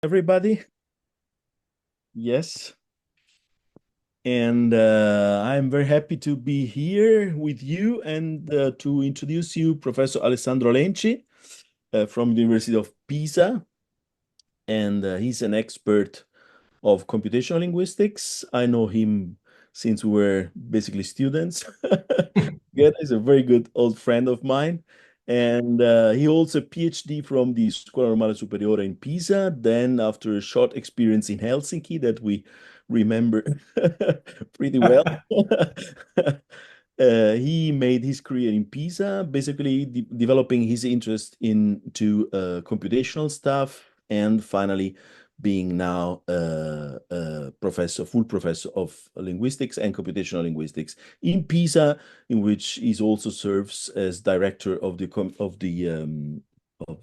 Everybody. Yes. And I'm very happy to be here with you and to introduce you Professor Alessandro Lenci from the University of Pisa. And he's an expert of computational linguistics. I know him since we were basically students. Yeah, he's a very good old friend of mine. And he holds a PhD from the Scuola Normale Superiore in Pisa. Then, after a short experience in Helsinki that we remember pretty well, he made his career in Pisa, basically developing his interest into computational stuff, and finally being now a professor, full professor of linguistics and computational linguistics in Pisa, in which he also serves as director of the of the um, of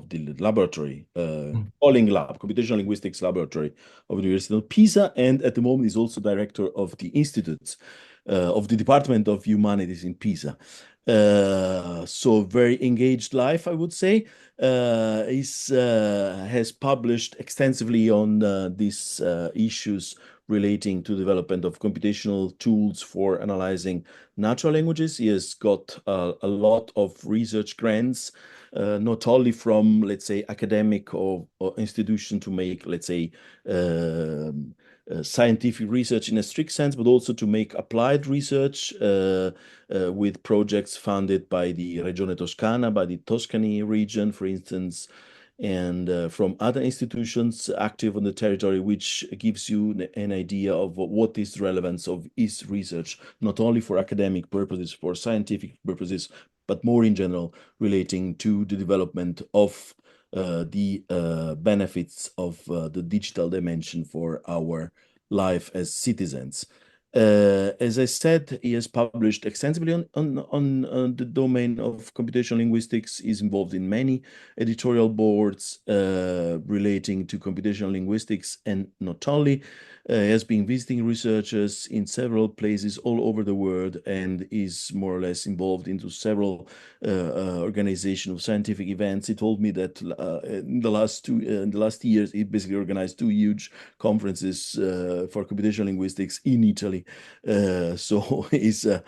the laboratory, Mm. calling lab, computational linguistics laboratory of the University of Pisa, and at the moment is also director of the institutes of the Department of Humanities in Pisa. So very engaged life, I would say. Has published extensively on these issues relating to development of computational tools for analyzing natural languages. He has got a lot of research grants, not only from, let's say, academic or institution to make, let's say, scientific research in a strict sense, but also to make applied research with projects funded by the Regione Toscana, by the Tuscany region, for instance, and from other institutions active on the territory, which gives you an idea of what is the relevance of his research, not only for academic purposes, for scientific purposes, but more in general relating to the development of the benefits of the digital dimension for our life as citizens. As I said, he has published extensively on the domain of computational linguistics. He's involved in many editorial boards relating to computational linguistics, and not only. Has been visiting researchers in several places all over the world, and is more or less involved into several organization of scientific events. He told me that in the last years, he basically organized two huge conferences for computational linguistics in Italy. So he's a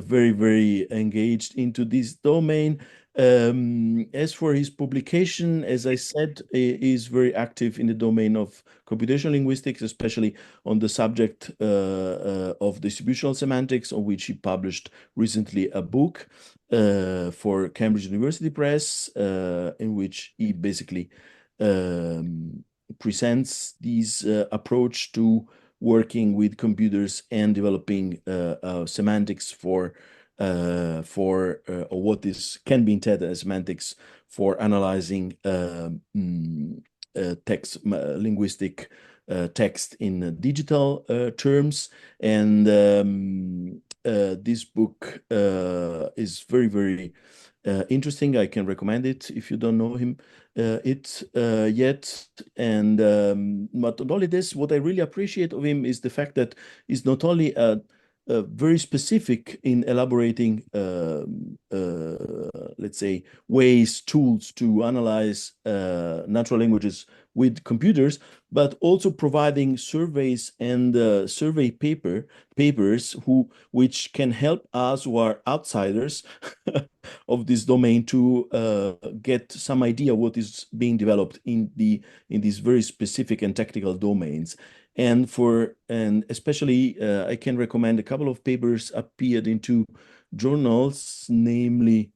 very engaged into this domain. As for his publication, as I said, he is very active in the domain of computational linguistics, especially on the subject of distributional semantics, on which he published recently a book for Cambridge University Press, in which he basically um, presents this approach to working with computers and developing semantics for or what is can be intended as semantics for analyzing text linguistic text in digital terms. And this book is very interesting. I can recommend it if you don't know him it yet. And not only this, what I really appreciate of him is the fact that he's not only very specific in elaborating, let's say, ways, tools to analyze natural languages with computers, but also providing surveys and papers which can help us who are outsiders of this domain to get some idea what is being developed in these very specific and technical domains. And especially I can recommend a couple of papers appeared in two journals, namely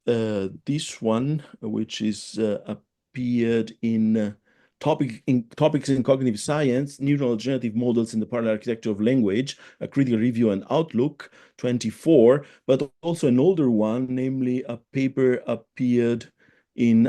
this one, which is appeared in Topics in Cognitive Science, Neural Generative Models in the Parallel Architecture of Language, a critical review and outlook, 24, but also an older one, namely a paper appeared in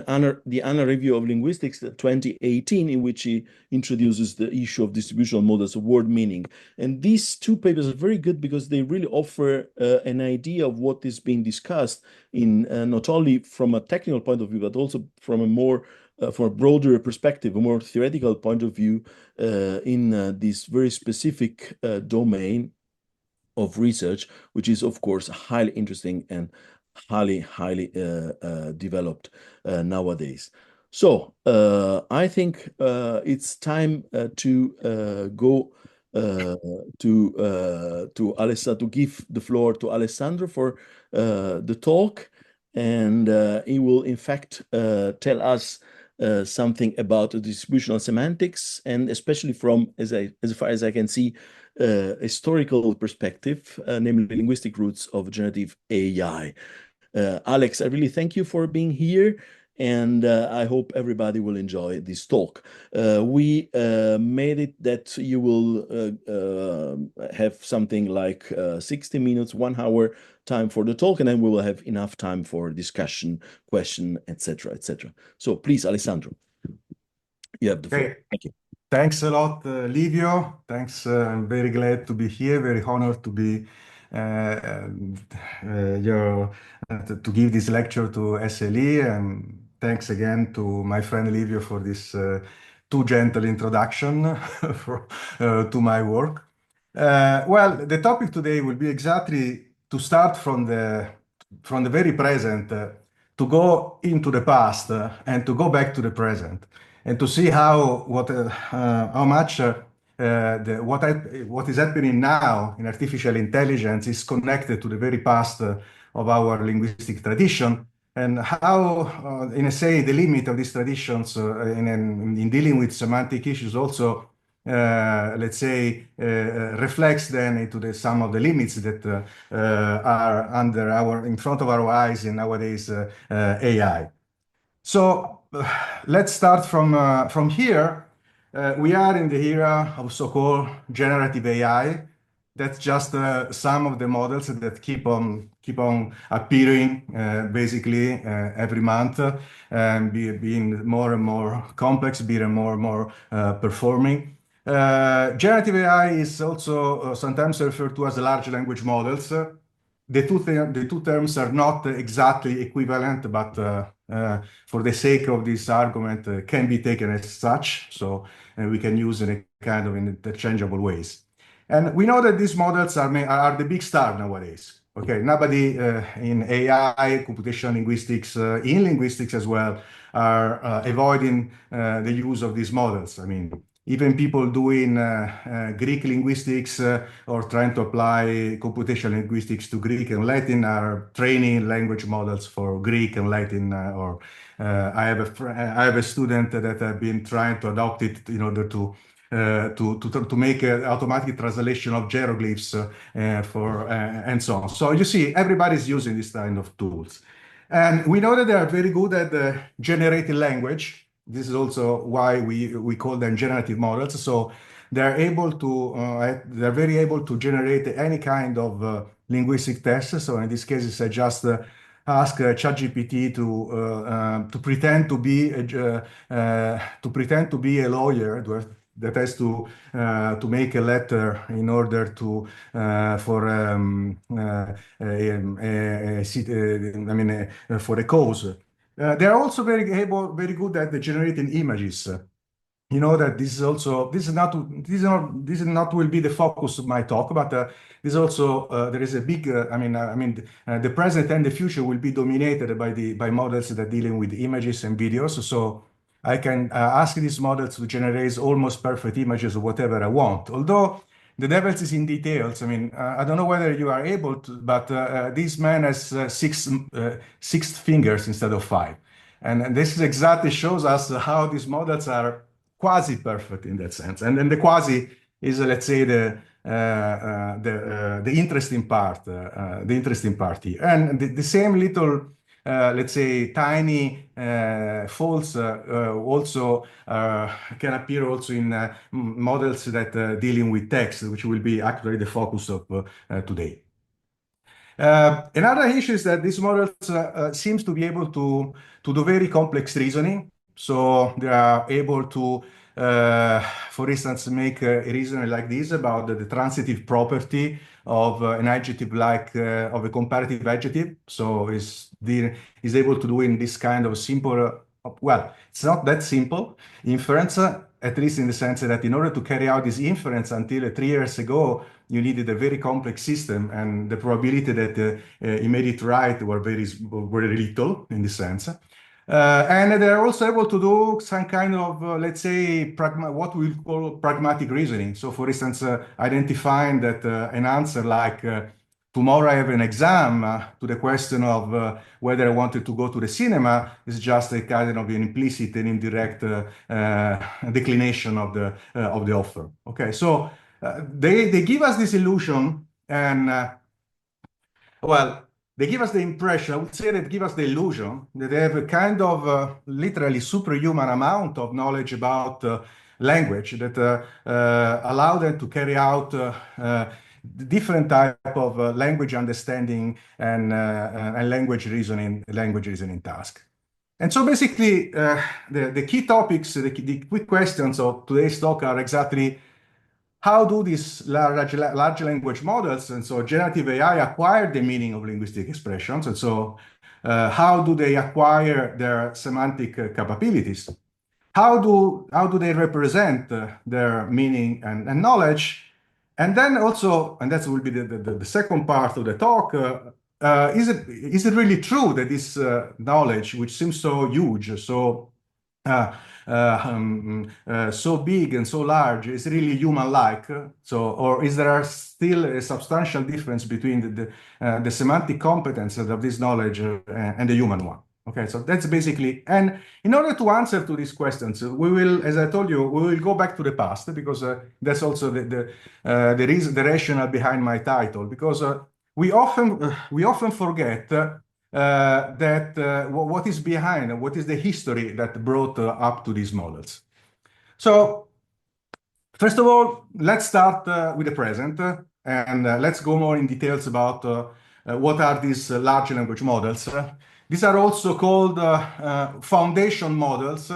the Anna Review of Linguistics 2018, in which he introduces the issue of distributional models of word meaning. And these two papers are very good because they really offer an idea of what is being discussed in not only from a technical point of view, but also from a more from a broader perspective, a more theoretical point of view in this very specific domain of research, which is, of course, highly interesting and highly developed nowadays. So I think it's time to go to Alessandro, to give the floor to Alessandro for the talk, and he will in fact tell us something about the distributional semantics, and especially from, as far as I can see, historical perspective, namely linguistic roots of generative AI. Alex, I really thank you for being here, and I hope everybody will enjoy this talk. We made it that you will have something like 60 minutes, 1 hour time for the talk, and then we will have enough time for discussion, question, etc., etc. So please, Alessandro, you have the floor. Okay. Thank you. Thanks a lot, Livio. Thanks. I'm very glad to be here. Very honored to be your to give this lecture to SLE, and thanks again to my friend Livio for this too gentle introduction to my work. Well, the topic today will be exactly to start from the very present, to go into the past, and to go back to the present, and to see how much what is happening now in artificial intelligence is connected to the very past of our linguistic tradition, and how, in a say, the limit of these traditions in dealing with semantic issues also, let's say, reflects then into some of the limits that are in front of our eyes in nowadays AI. So let's start from here. We are in the era of so-called generative AI. That's just some of the models that keep on appearing basically every month, and being more and more complex, being more and more performing. Generative AI is also sometimes referred to as large language models. The two terms are not exactly equivalent, but for the sake of this argument, can be taken as such. So we can use in a kind of interchangeable ways. And we know that these models are the big star nowadays. Okay, nobody in AI, computational linguistics, in linguistics as well, are avoiding the use of these models. I mean, even people doing Greek linguistics or trying to apply computational linguistics to Greek and Latin are training language models for Greek and Latin. I have a student that have been trying to adopt it in order to make an automatic translation of hieroglyphs and so on. So you see, everybody's using this kind of tools. And we know that they are very good at generating language. This is also why we call them generative models. So they're very able to generate any kind of linguistic test. So in this case, I just ask ChatGPT to pretend to be a lawyer that has to make a letter in order to for a cause. They're also very good at generating images. You know that this is not will be the focus of my talk, but this also there is a big the present and the future will be dominated by models that are dealing with images and videos. So I can ask these models to generate almost perfect images of whatever I want. Although the devil is in details. I mean, I don't know whether you are able to, but this man has six fingers instead of five. And this is exactly shows us how these models are quasi-perfect in that sense. And then the quasi is, let's say, the interesting part, here. And the same little, let's say, tiny faults also can appear also in models that dealing with text, which will be actually the focus of today. Another issue is that these models seems to be able to do very complex reasoning. So they are able to, for instance, make a reasoning like this about the transitive property of an adjective of a comparative adjective. So is able to do in this kind of simple, well, it's not that simple inference, at least in the sense that in order to carry out this inference until 3 years ago, you needed a very complex system, and the probability that you made it right were very little in this sense. And they're also able to do some kind of, let's say, what we call pragmatic reasoning. So, for instance, identifying that an answer like tomorrow I have an exam to the question of whether I wanted to go to the cinema is just a kind of an implicit and indirect declination of the offer. Okay, so they give us this illusion, and well, they give us the impression, I would say that give us the illusion that they have a kind of literally superhuman amount of knowledge about language that allow them to carry out different type of language understanding and language reasoning task. And so basically, the key topics, the quick questions of today's talk are exactly how do these large language models, and so generative AI, acquire the meaning of linguistic expressions? And so how do they acquire their semantic capabilities? How do they represent their meaning and knowledge? And then also, and that will be the second part of the talk, is it really true that this knowledge, which seems so huge, so so big and so large, is really human-like? So, or is there still a substantial difference between the semantic competence of this knowledge and the human one? Okay, so that's basically, and in order to answer to these questions, we will, as I told you, we will go back to the past, because that's also the reason, the rationale behind my title, because we often forget what is behind and what is the history that brought up to these models. So first of all, let's start with the present, and let's go more in details about what are these large language models. These are also called foundation models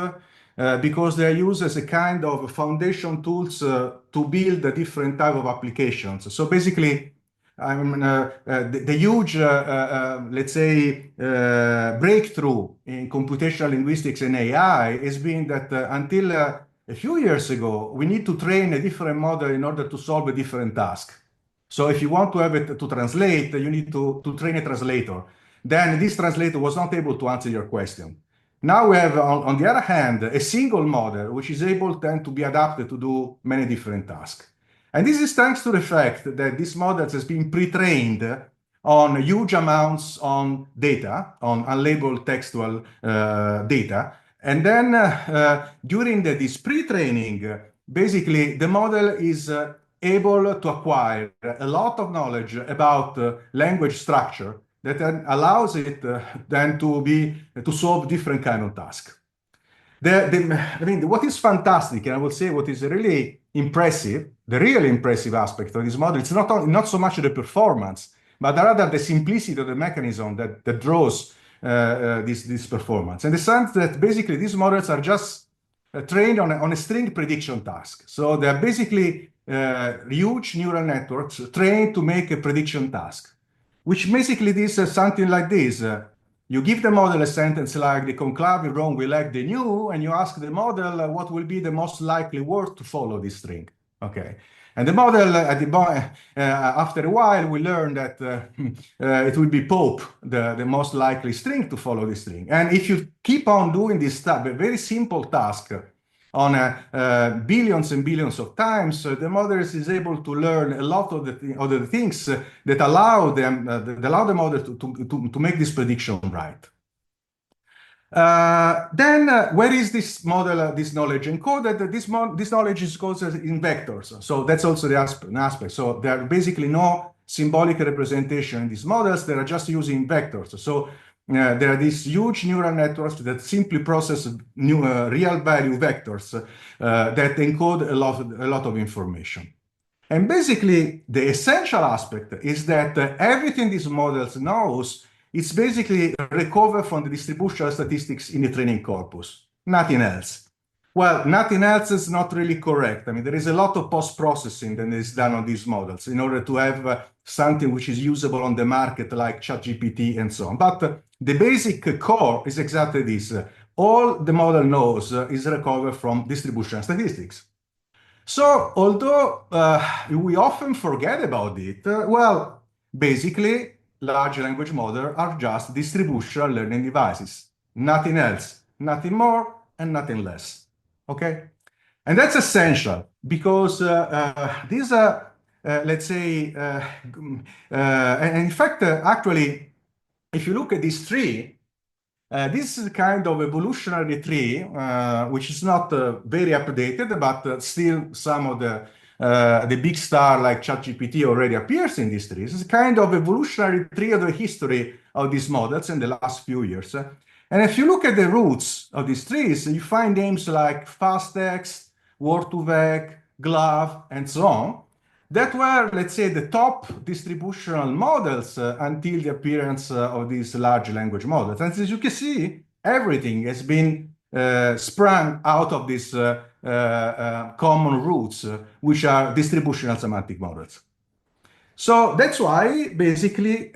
because they are used as a kind of foundation tools to build a different type of applications. So basically, the huge, let's say, breakthrough in computational linguistics and AI has been that until a few years ago, we need to train a different model in order to solve a different task. So if you want to have it to translate, you need to train a translator. Then this translator was not able to answer your question. Now we have, on the other hand, a single model, which is able then to be adapted to do many different tasks. And this is thanks to the fact that this model has been pre-trained on huge amounts on data, on unlabeled textual data. And then during this pre-training, basically the model is able to acquire a lot of knowledge about language structure that then allows it then to solve different kind of tasks. I mean, what is fantastic, and I would say what is really impressive, the really impressive aspect of this model, it's not so much the performance, but rather the simplicity of the mechanism that draws this performance. In the sense that basically these models are just trained on a string prediction task. So they're basically huge neural networks trained to make a prediction task, which basically this is something like this. You give the model a sentence like the conclave in Rome will like the new, and you ask the model what will be the most likely word to follow this string. Okay. And the model, after a while, we learn that it will be Pope, the most likely string to follow this string. And if you keep on doing this very simple task on billions and billions of times, the model is able to learn a lot of the things that allow the model to make this prediction right. Then where is this model, this knowledge encoded? This knowledge is encoded in vectors. So that's also the aspect. So there are basically no symbolic representation in these models. They are just using vectors. So there are these huge neural networks that simply process real value vectors that encode a lot of information. And basically, the essential aspect is that everything these models knows, it's basically recovered from the distributional statistics in the training corpus, nothing else. Well, nothing else is not really correct. I mean, there is a lot of post-processing that is done on these models in order to have something which is usable on the market like ChatGPT and so on. But the basic core is exactly this. all the model knows is recovered from distributional statistics. So although we often forget about it, well, basically, large language models are just distributional learning devices. Nothing else, nothing more, and nothing less. Okay? And that's essential because these are, let's say, and in fact, actually, if you look at this tree, this is a kind of evolutionary tree, which is not very updated, but still some of the big star like ChatGPT already appears in this tree. It's a kind of evolutionary tree of the history of these models in the last few years. And if you look at the roots of these trees, you find names like fasttext, word2vec, glove, and so on that were, let's say, the top distributional models until the appearance of these large language models. And as you can see, everything has been sprung out of these common roots, which are distributional semantic models. So that's why basically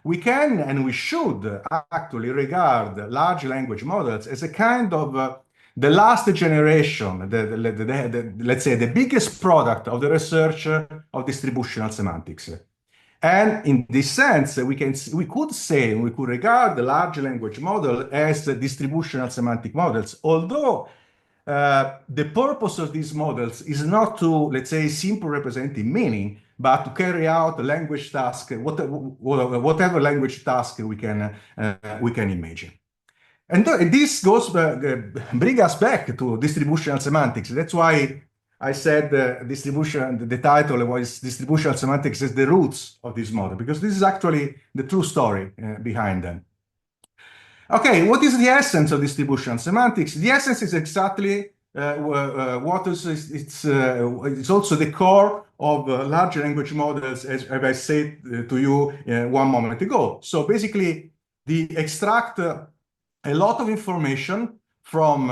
we can and we should actually regard large language models as a kind of the last generation, let's say the biggest product of the research of distributional semantics. And in this sense, we could regard the large language model as distributional semantic models, although the purpose of these models is not to, let's say, simply representing meaning, but to carry out language task, whatever language task we can imagine. And this goes bring us back to distributional semantics. That's why I said the title was Distributional Semantics as the roots of this model, because this is actually the true story behind them. Okay, what is the essence of distributional semantics? The essence is exactly what is it's also the core of large language models, as I said to you one moment ago. So basically, they extract a lot of information from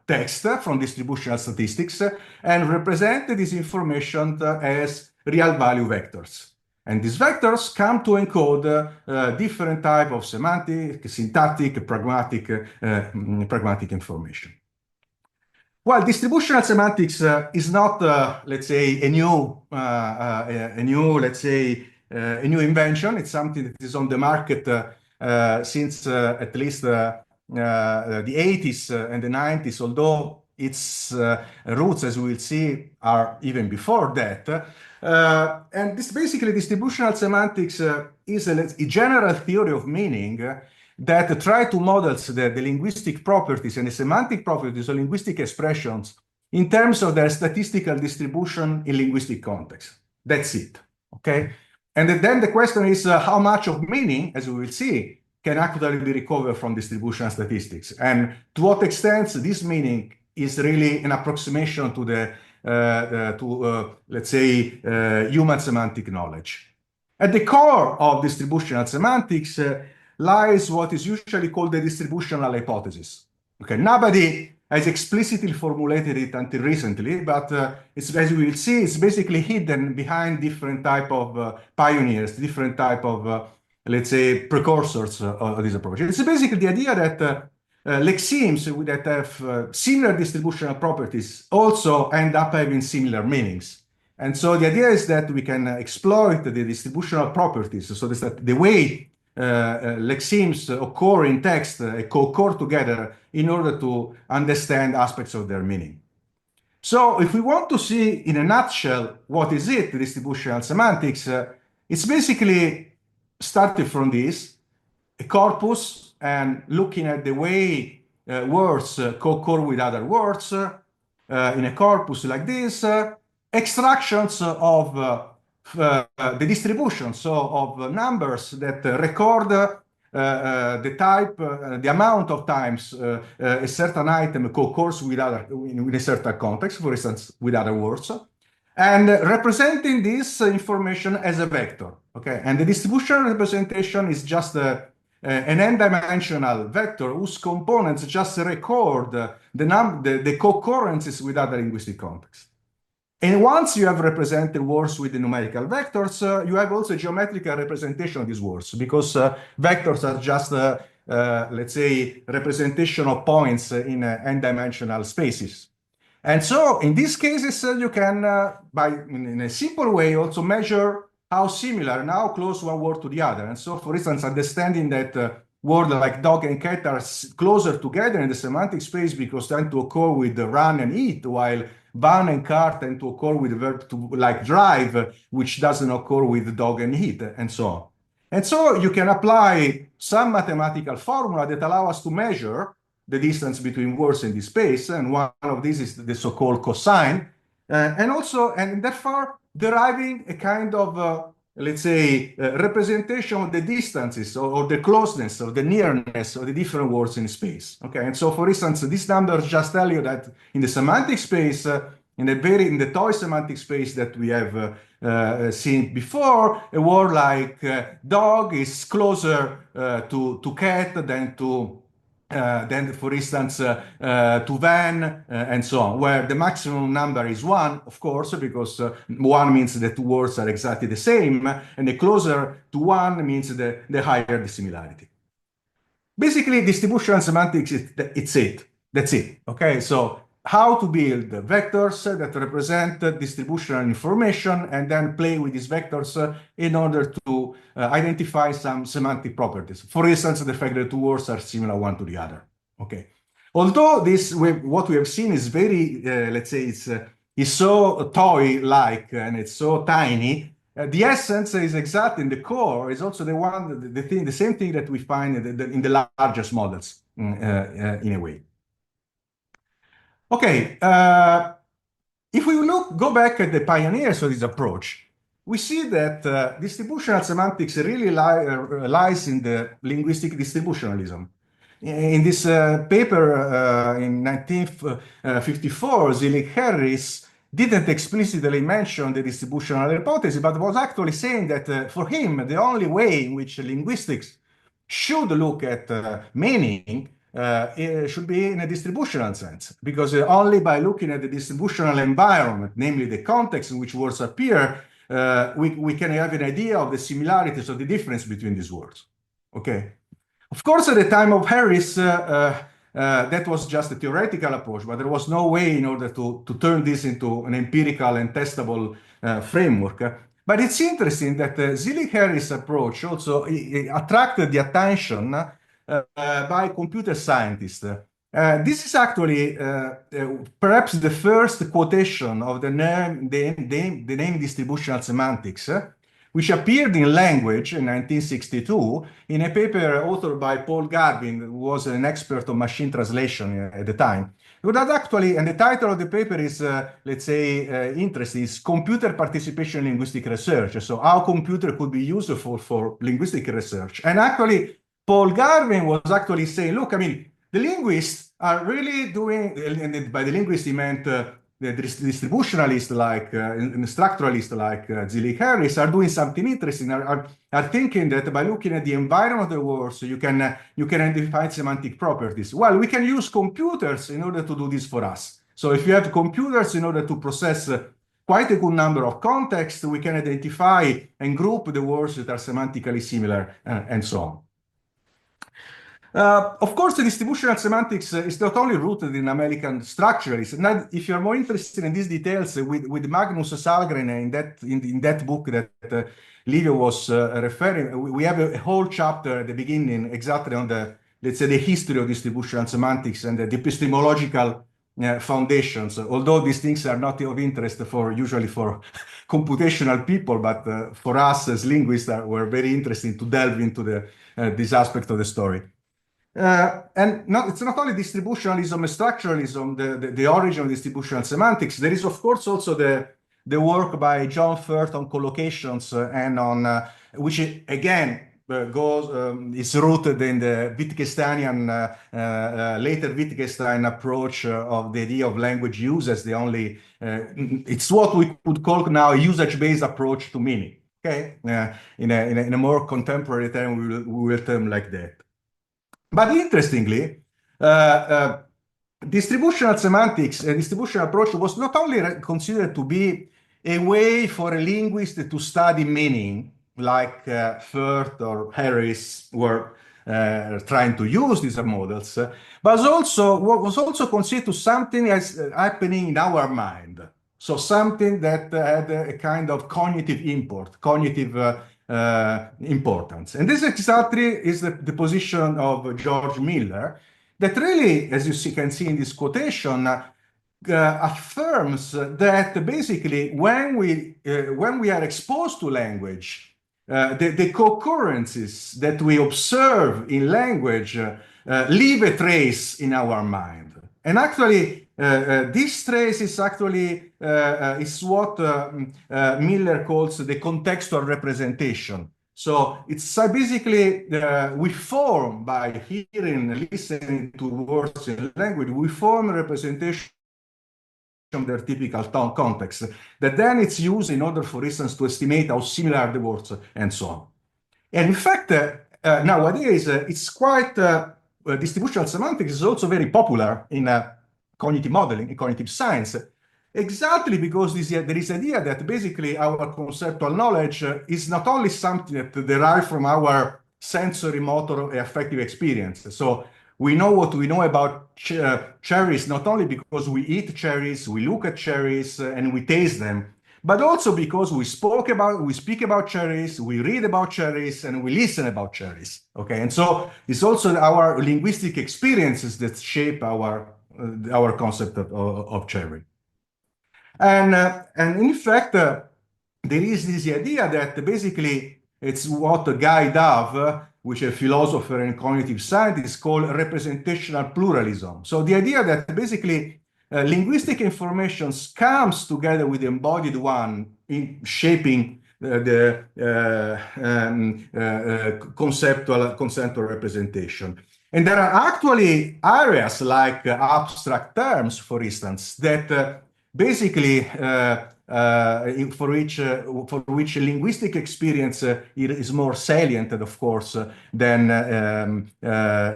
text, from distributional statistics, and represent this information as real value vectors. And these vectors come to encode different type of semantic, syntactic, pragmatic information. Well, distributional semantics is not, let's say, a new invention. It's something that is on the market since at least the 80s and the 90s, although its roots, as we will see, are even before that. And this basically distributional semantics is a general theory of meaning that try to model the linguistic properties and the semantic properties of linguistic expressions in terms of their statistical distribution in linguistic context. That's it, okay? And then the question is how much of meaning, as we will see, can actually be recovered from distributional statistics, and to what extent this meaning is really an approximation to let's say, human semantic knowledge. At the core of distributional semantics lies what is usually called the distributional hypothesis. Okay, nobody has explicitly formulated it until recently, but it's, as we will see, it's basically hidden behind different type of pioneers, different type of let's say, precursors of this approach. It's basically the idea that lexemes that have similar distributional properties also end up having similar meanings. And so the idea is that we can exploit the distributional properties, so that the way lexemes occur in text co-occur together in order to understand aspects of their meaning. So if we want to see in a nutshell what is it, distributional semantics, it's basically starting from this, a corpus, and looking at the way words co-occur with other words in a corpus like this, extractions of the distribution, so of numbers that record the type, the amount of times a certain item co-occurs with in a certain context, for instance, with other words, and representing this information as a vector. Okay, and the distributional representation is just an n-dimensional vector whose components just record the co-occurrences with other linguistic contexts. And once you have represented words with the numerical vectors, you have also geometrical representation of these words, because vectors are just let's say, representation of points in n-dimensional spaces. And so in these cases, you can, in a simple way, also measure how similar and how close one word to the other. And so, for instance, understanding that words like dog and cat are closer together in the semantic space because tend to occur with the run and eat, while van and car tend to occur with the verb to like drive, which doesn't occur with dog and eat, and so on. And so you can apply some mathematical formula that allow us to measure the distance between words in this space, and one of these is the so-called cosine, and therefore deriving a kind of let's say representation of the distances or the closeness or the nearness of the different words in space. Okay, and so for instance, these numbers just tell you that in the semantic space, in the toy semantic space that we have seen before, a word like dog is closer to cat than to then, for instance, to van and so on, where the maximum number is one, of course, because one means the two words are exactly the same, and the closer to one means the higher the similarity. Basically, distributional semantics, it's it. That's it. Okay, so how to build vectors that represent distributional information and then play with these vectors in order to identify some semantic properties. For instance, the fact that two words are similar one to the other. Okay. Although what we have seen is very, let's say, it's so toy-like and it's so tiny, the essence is exact in the core is also the same thing that we find in the largest models in a way. Okay, if we go back at the pioneers of this approach, we see that distributional semantics really lies in the linguistic distributionalism. In this paper in 1954, Zillig-Harris didn't explicitly mention the distributional hypothesis, but was actually saying that for him, the only way in which linguistics should look at meaning it should be in a distributional sense, because only by looking at the distributional environment, namely the context in which words appear, we can have an idea of the similarities or the difference between these words. Okay. Of course, at the time of Harris, that was just a theoretical approach, but there was no way in order to turn this into an empirical and testable framework. But it's interesting that Zillig-Harris approach also attracted the attention by computer scientists. This is actually perhaps the first quotation of the name distributional semantics, which appeared in Language in 1962 in a paper authored by Paul Garvin, who was an expert on machine translation at the time. But that actually, and the title of the paper is, let's say, interesting, is Computer Participation in Linguistic Research. So how computer could be useful for linguistic research. And actually, Paul Garvin was actually saying, look, I mean, the linguists are really doing, and by the linguist he meant the distributionalists like, and structuralists like Zillig-Harris are doing something interesting, are thinking that by looking at the environment of the words, you can identify semantic properties. Well, we can use computers in order to do this for us. So if you have computers in order to process quite a good number of contexts, we can identify and group the words that are semantically similar and so on. Of course, the distributional semantics is not only rooted in American structuralism. Now, if you're more interested in these details, with Magnus Salgren in that book that Livio was referring, we have a whole chapter at the beginning exactly on the, let's say, the history of distributional semantics and the epistemological foundations. Although these things are not of interest usually for computational people, but for us as linguists, we're very interested to delve into this aspect of the story. And it's not only distributionalism and structuralism, the origin of distributional semantics. There is, of course, also the work by John Firth on collocations and on which again is rooted in the Wittgensteinian, later Wittgenstein approach of the idea of language use as the only. It's what we could call now a usage-based approach to meaning. Okay, in a more contemporary term, we will term like that. But interestingly, distributional semantics, a distributional approach was not only considered to be a way for a linguist to study meaning, like Firth or Harris were trying to use these models, but also what was also considered something as happening in our mind. So something that had a kind of cognitive importance. And this exactly is the position of George Miller, that really, as can see in this quotation, affirms that basically when we are exposed to language, the co-occurrences that we observe in language leave a trace in our mind. And actually, this trace is actually is what Miller calls the contextual representation. So it's basically we form, by hearing, listening to words in language, we form a representation of their typical context that then it's used in order, for instance, to estimate how similar the words and so on. And in fact, nowadays, it's quite, distributional semantics is also very popular in cognitive modeling, in cognitive science, exactly because there is idea that basically our conceptual knowledge is not only something that derives from our sensory, motor, affective experience. So we know what we know about cherries, not only because we eat cherries, we look at cherries, and we taste them, but also because we speak about cherries, we read about cherries, and we listen about cherries. Okay, and so it's also our linguistic experiences that shape our concept of cherry. And in fact, there is this idea that basically it's what Guy Dove, which is a philosopher and cognitive scientist, called representational pluralism. So the idea that basically linguistic information comes together with the embodied one in shaping the conceptual representation. And there are actually areas like abstract terms, for instance, that basically for which linguistic experience is more salient, of course, than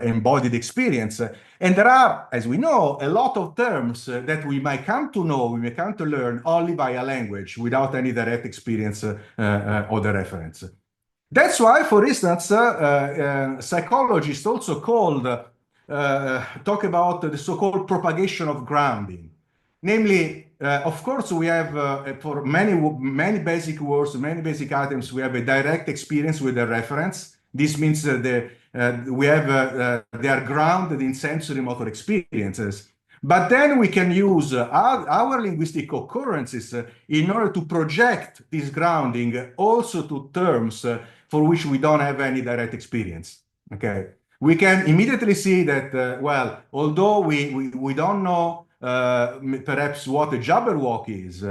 embodied experience. And there are, as we know, a lot of terms that we might come to know, we may come to learn only via language without any direct experience or the reference. That's why, for instance, psychologists also talk about the so-called propagation of grounding. Namely, of course, we have for many basic words, many basic items, we have a direct experience with the reference. This means that they are grounded in sensory motor experiences. But then we can use our linguistic occurrences in order to project this grounding also to terms for which we don't have any direct experience. Okay, we can immediately see that well, although we don't know perhaps what a jabberwock is,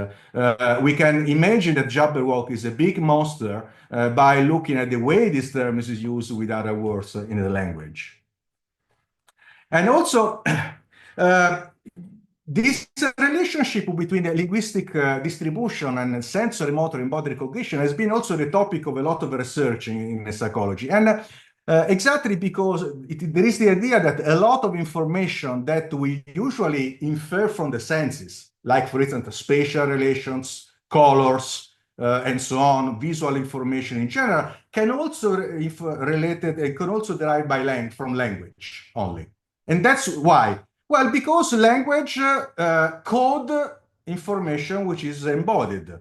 we can imagine that jabberwock is a big monster by looking at the way this term is used with other words in the language. And also, this relationship between the linguistic distribution and sensory motor embodied recognition has been also the topic of a lot of research in psychology. And exactly because there is the idea that a lot of information that we usually infer from the senses, like, for instance, spatial relations, colors, and so on, visual information in general, can also derive from language only. And that's why. Well, because language code information which is embodied,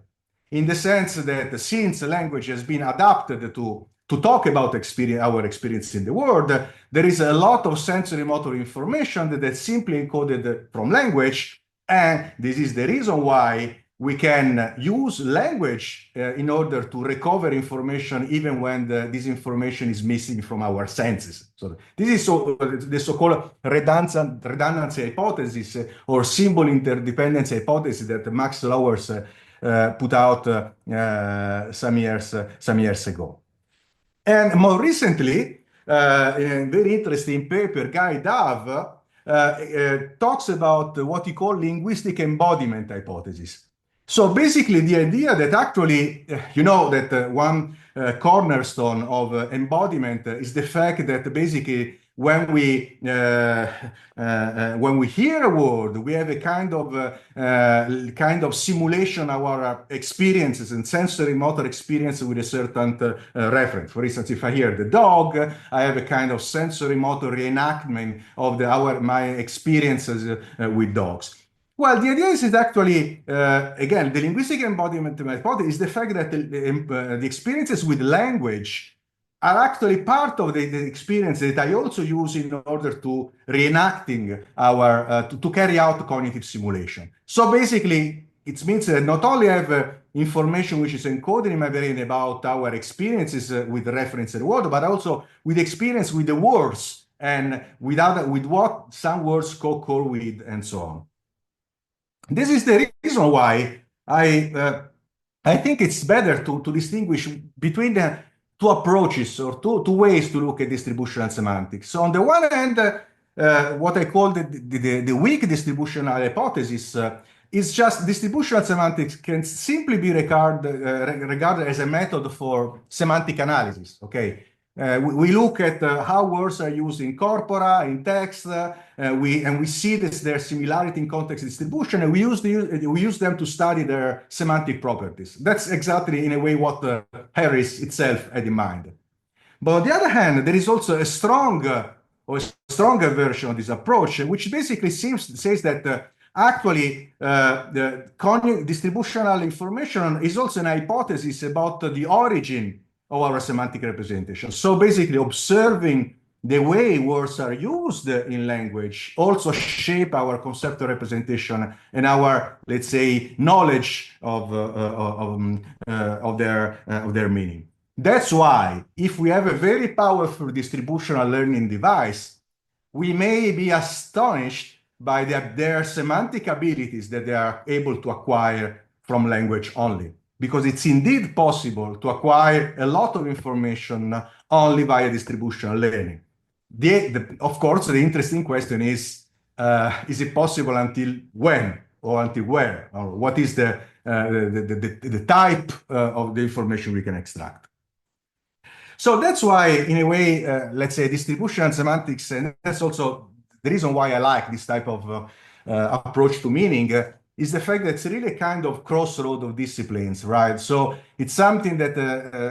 in the sense that since language has been adapted to talk about our experience in the world, there is a lot of sensory motor information that's simply encoded from language, and this is the reason why we can use language in order to recover information even when this information is missing from our senses. So this is the so-called redundancy hypothesis or symbol interdependence hypothesis that Max Lowers put out some years ago. And more recently, in a very interesting paper, Guy Dove talks about what he calls linguistic embodiment hypothesis. So basically, the idea that actually, you know, that one cornerstone of embodiment is the fact that basically when we hear a word, we have a kind of simulation of our experiences and sensory motor experience with a certain reference. For instance, if I hear the dog, I have a kind of sensory motor reenactment of my experiences with dogs. Well, the idea is actually, again, the linguistic embodiment hypothesis is the fact that the experiences with language are actually part of the experience that I also use in order to reenacting to carry out cognitive simulation. So basically, it means that not only have information which is encoded in my brain about our experiences with the reference and word, but also with experience with the words and with what some words co-occur with and so on. This is the reason why I think it's better to distinguish between the two approaches or two ways to look at distributional semantics. So on the one hand, what I call the weak distributional hypothesis is just distributional semantics can simply be regarded as a method for semantic analysis. Okay, we look at how words are used in corpora, in text, we see their similarity in context distribution, and we use them to study their semantic properties. That's exactly, in a way, what Harris itself had in mind. But on the other hand, there is also a stronger version of this approach, which basically says that actually the distributional information is also an hypothesis about the origin of our semantic representation. So basically observing the way words are used in language also shape our conceptual representation and our, let's say, knowledge of their meaning. That's why if we have a very powerful distributional learning device, we may be astonished by their semantic abilities that they are able to acquire from language only, because it's indeed possible to acquire a lot of information only via distributional learning. Of course, the interesting question is it possible until when or until where? Or what is the type of the information we can extract? So that's why, in a way, let's say distributional semantics, and that's also the reason why I like this type of approach to meaning, is the fact that it's really a kind of crossroad of disciplines, right? So it's something that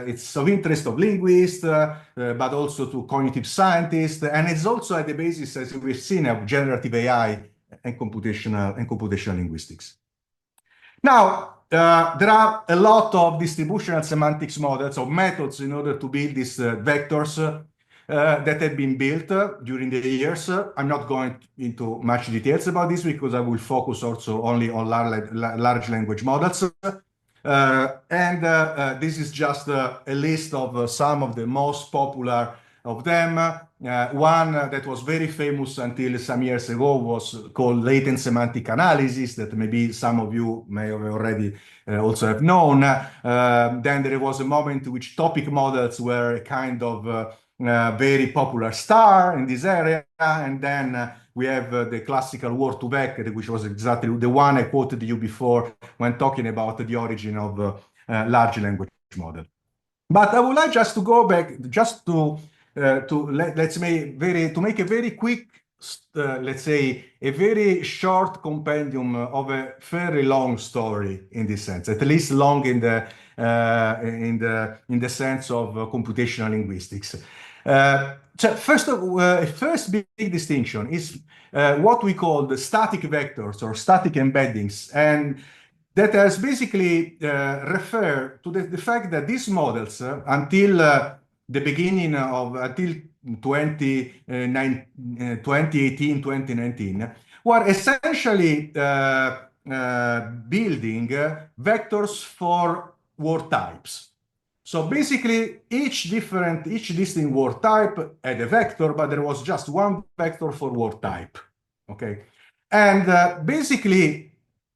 it's of interest of linguists, but also to cognitive scientists, and it's also at the basis, as we've seen, of generative AI and computational linguistics. Now, there are a lot of distributional semantics models or methods in order to build these vectors that have been built during the years. I'm not going into much details about this because I will focus also only on large language models. This is just a list of some of the most popular of them. One that was very famous until some years ago was called latent semantic analysis, that maybe some of you may have already also have known. Then there was a moment in which topic models were a kind of very popular star in this area. And then we have the classical word-to-vec, which was exactly the one I quoted you before when talking about the origin of large language model. But I would like just to go back, just to make a very quick, let's say, a very short compendium of a very long story in this sense, at least long in the sense of computational linguistics. So first big distinction is what we call the static vectors or static embeddings, and that has basically refer to the fact that these models until the beginning of until 2018, 2019 were essentially building vectors for word types. So basically, each distinct word type had a vector, but there was just one vector for word type. Okay, and basically,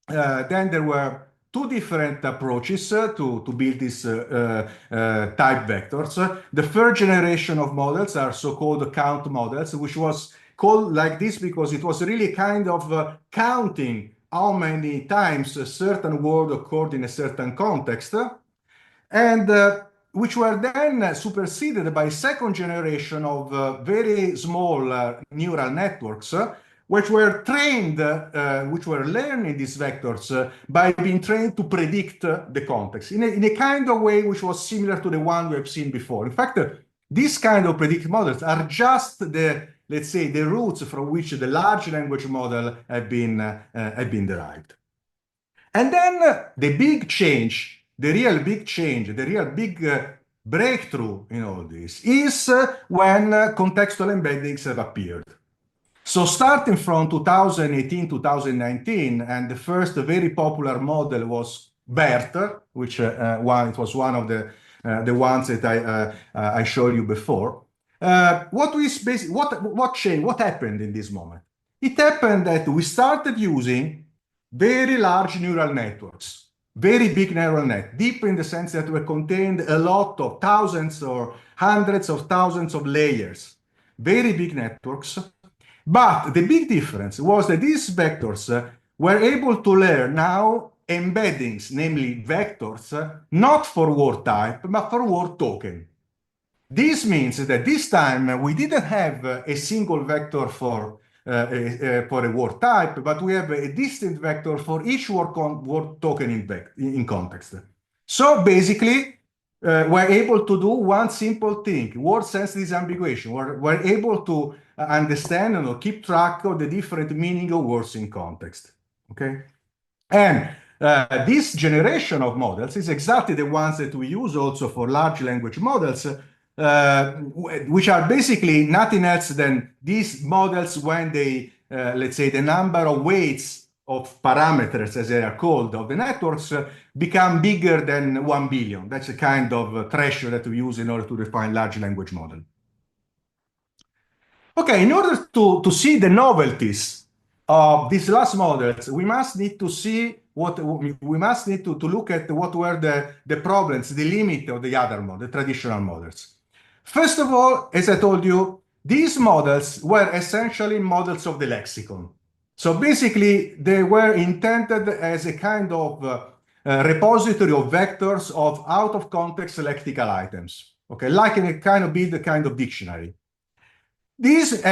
then there were two different approaches to build these type vectors. The third generation of models are so-called count models, which was called like this because it was really kind of counting how many times a certain word occurred in a certain context. And which were then superseded by second generation of very small neural networks, which were trained, which were learning these vectors by being trained to predict the context in a kind of way which was similar to the one we have seen before. In fact, these kind of predictive models are just the, let's say, the roots from which the large language model have been derived. And then the big change, the real big change, the real big breakthrough in all this is when contextual embeddings have appeared. So starting from 2018, 2019, and the first very popular model was BERT, which it was one of the ones that I showed you before. What changed? What happened in this moment? It happened that we started using very large neural networks, very big neural net, deep in the sense that we contained a lot of thousands or hundreds of thousands of layers, very big networks. But the big difference was that these vectors were able to learn now embeddings, namely vectors, not for word type, but for word token. This means that this time we didn't have a single vector for a word type, but we have a distinct vector for each word token in context. So basically, we're able to do one simple thing, word sense disambiguation. We're able to understand and keep track of the different meaning of words in context. Okay? And this generation of models is exactly the ones that we use also for large language models, which are basically nothing else than these models when they, let's say, the number of weights of parameters, as they are called, of the networks become bigger than 1 billion. That's a kind of threshold that we use in order to define large language model. Okay, in order to see the novelties of these last models, we must need to see we must need to look at what were the problems, the limit of the other models, the traditional models. First of all, as I told you, these models were essentially models of the lexicon. So basically, they were intended as a kind of repository of vectors of out-of-context lexical items, okay, like in a kind of dictionary. This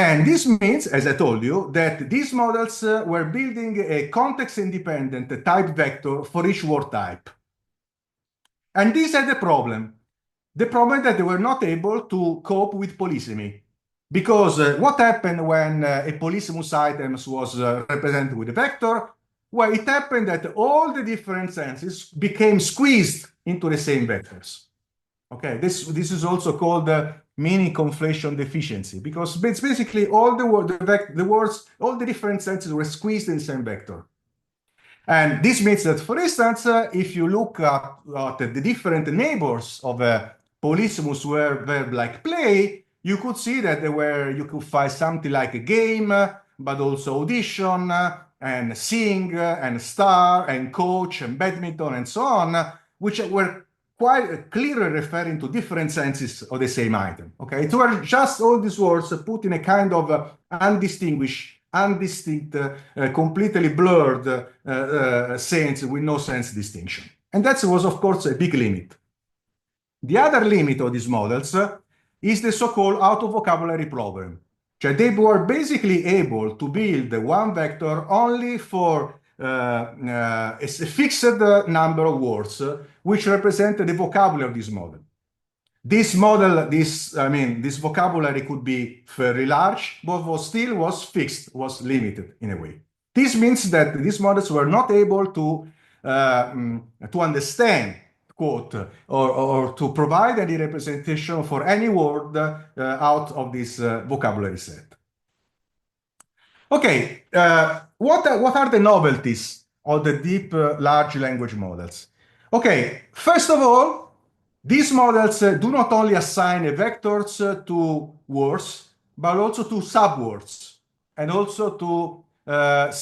means, as I told you, that these models were building a context-independent type vector for each word type. And this had a problem. The problem is that they were not able to cope with polysemy. Because what happened when a polysemous item was represented with a vector? Well, it happened that all the different senses became squeezed into the same vectors. Okay, this is also called meaning conflation deficiency, because it's basically all the words, all the different senses were squeezed in the same vector. And this means that, for instance, if you look at the different neighbors of a polysemous verb like play, you could see that you could find something like a game, but also audition, and sing, and star, and coach, and badminton, and so on, which were quite clearly referring to different senses of the same item. Okay, it were just all these words put in a kind of undistinguished, undistinct, completely blurred sense with no sense distinction. And that was, of course, a big limit. The other limit of these models is the so-called auto-vocabulary problem. They were basically able to build one vector only for a fixed number of words, which represent the vocabulary of this model. This vocabulary could be fairly large, but was fixed, was limited in a way. This means that these models were not able to understand, quote, or to provide any representation for any word out of this vocabulary set. Okay, what are the novelties of the deep large language models? Okay, first of all, these models do not only assign vectors to words, but also to subwords, and also to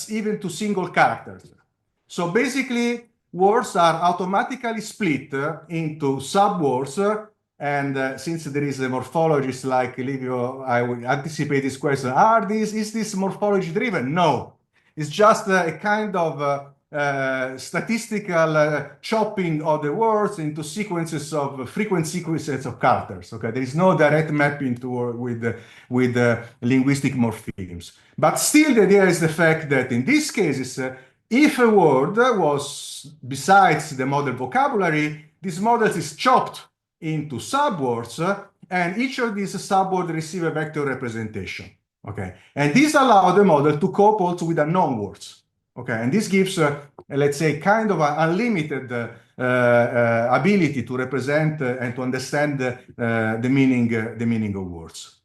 even to single characters. So basically, words are automatically split into subwords. And since there is a morphologist like Livio, I will anticipate this question. Is this morphology driven? No, it's just a kind of statistical chopping of the words into sequences of frequent sequences of characters. Okay, there is no direct mapping with linguistic morphemes. But still, the idea is the fact that in these cases, if a word was besides the model vocabulary, this model is chopped into subwords, and each of these subwords receive a vector representation. Okay, and this allows the model to cope also with unknown words. Okay, and this gives, let's say, kind of an unlimited ability to represent and to understand the meaning of words.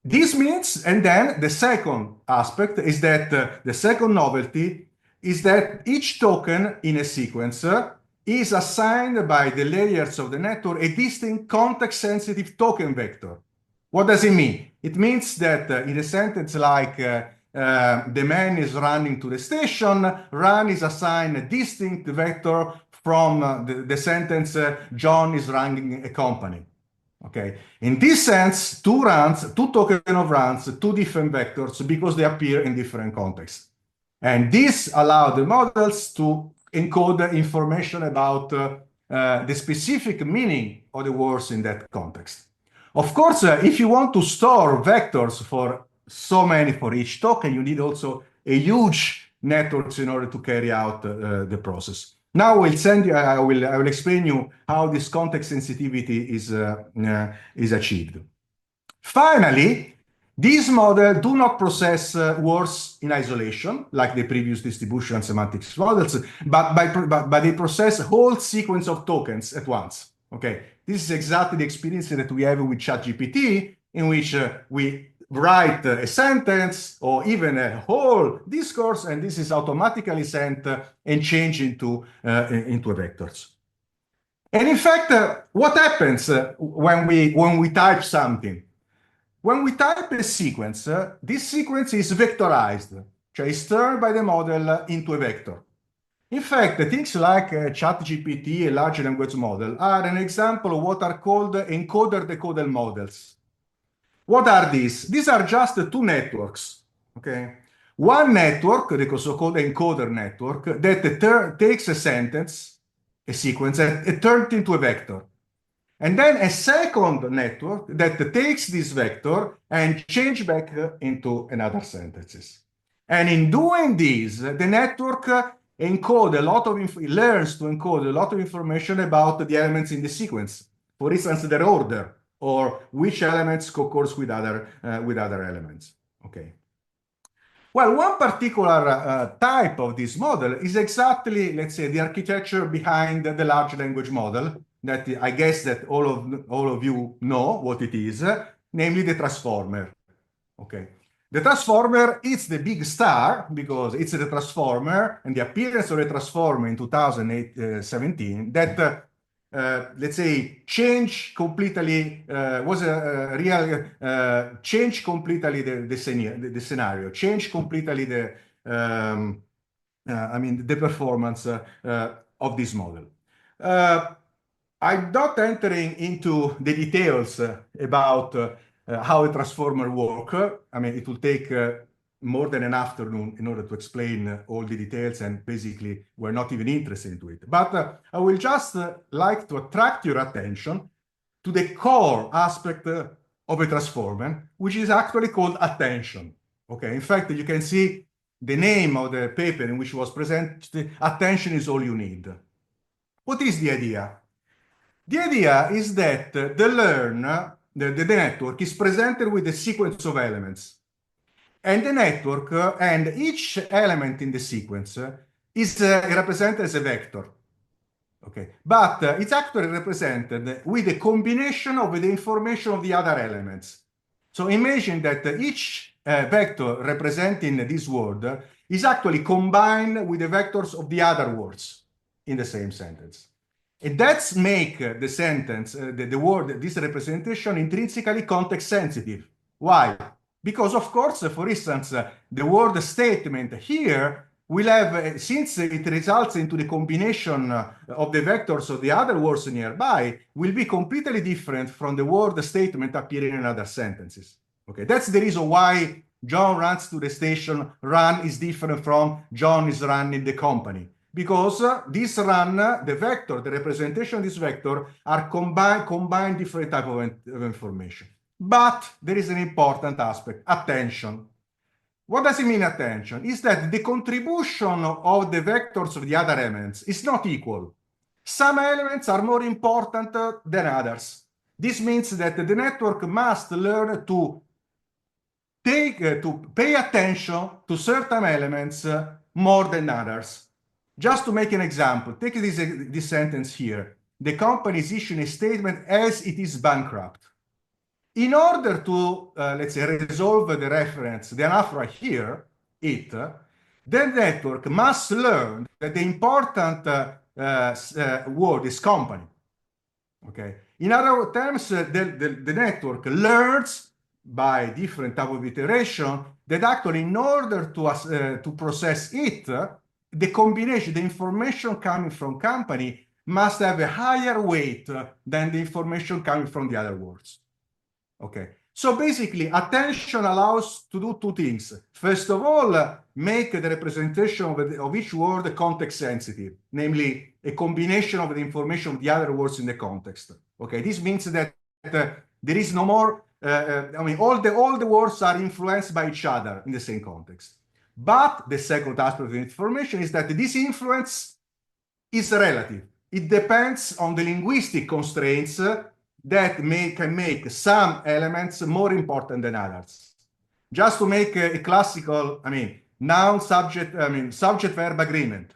This means, and then the second aspect is that the second novelty is that each token in a sequence is assigned by the layers of the network a distinct context-sensitive token vector. What does it mean? It means that in a sentence like the man is running to the station, run is assigned a distinct vector from the sentence John is running a company. Okay, in this sense, two tokens of runs, two different vectors because they appear in different contexts. And this allows the models to encode information about the specific meaning of the words in that context. Of course, if you want to store vectors for so many for each token, you need also a huge networks in order to carry out the process. Now I will explain you how this context sensitivity is achieved. Finally, these models do not process words in isolation, like the previous distributional semantics models, but they process a whole sequence of tokens at once. Okay, this is exactly the experience that we have with ChatGPT, in which we write a sentence or even a whole discourse, and this is automatically sent and changed into vectors. And in fact, what happens when we type something? When we type a sequence, this sequence is vectorized, is turned by the model into a vector. In fact, things like ChatGPT, a large language model, are an example of what are called encoder-decoder models. What are these? These are just two networks. Okay, one network, the so-called encoder network, that takes a sentence, a sequence, and turns it into a vector. And then a second network that takes this vector and changes back into another sentences. And in doing this, the network learns to encode a lot of information about the elements in the sequence. For instance, their order, or which elements co-course with other elements. Okay. Well, one particular type of this model is exactly, let's say, the architecture behind the large language model that I guess that all of you know what it is, namely the transformer. Okay. The transformer is the big star because it's the transformer and the appearance of the transformer in 2017 that let's say, change completely was a real change completely the scenario, change completely the the performance of this model. I'm not entering into the details about how a transformer works. I mean, it will take more than an afternoon in order to explain all the details, and basically we're not even interested into it. But I will just like to attract your attention to the core aspect of a transformer, which is actually called attention. Okay, in fact, you can see the name of the paper in which was presented, attention is all you need. What is the idea? The idea is that the network is presented with a sequence of elements. And the network and each element in the sequence is represented as a vector. Okay, but it's actually represented with a combination of the information of the other elements. So imagine that each vector representing this word is actually combined with the vectors of the other words in the same sentence. And that's make the sentence, the word, this representation intrinsically context sensitive. Why? Because of course, for instance, the word statement here will have, since it results into the combination of the vectors of the other words nearby, will be completely different from the word statement appearing in other sentences. Okay, that's the reason why John runs to the station. Run is different from John is running the company. Because this run, the vector, the representation of this vector are combine different type of information. But there is an important aspect, attention. What does it mean, attention? Is that the contribution of the vectors of the other elements is not equal. Some elements are more important than others. This means that the network must learn to pay attention to certain elements more than others. Just to make an example, take this sentence here. The company is issuing a statement as it is bankrupt. In order to, let's say, resolve the reference, the anaphora here, the network must learn that the important word is company. Okay. In other terms, the network learns by different type of iteration that actually in order to process it, the combination, the information coming from company must have a higher weight than the information coming from the other words. Okay, so basically attention allows to do two things. First of all, make the representation of each word context sensitive, namely a combination of the information of the other words in the context. Okay, this means that there is no more, I mean, all the words are influenced by each other in the same context. But the second aspect of the information is that this influence is relative. It depends on the linguistic constraints that can make some elements more important than others. Just to make a classical, I mean, subject-verb agreement.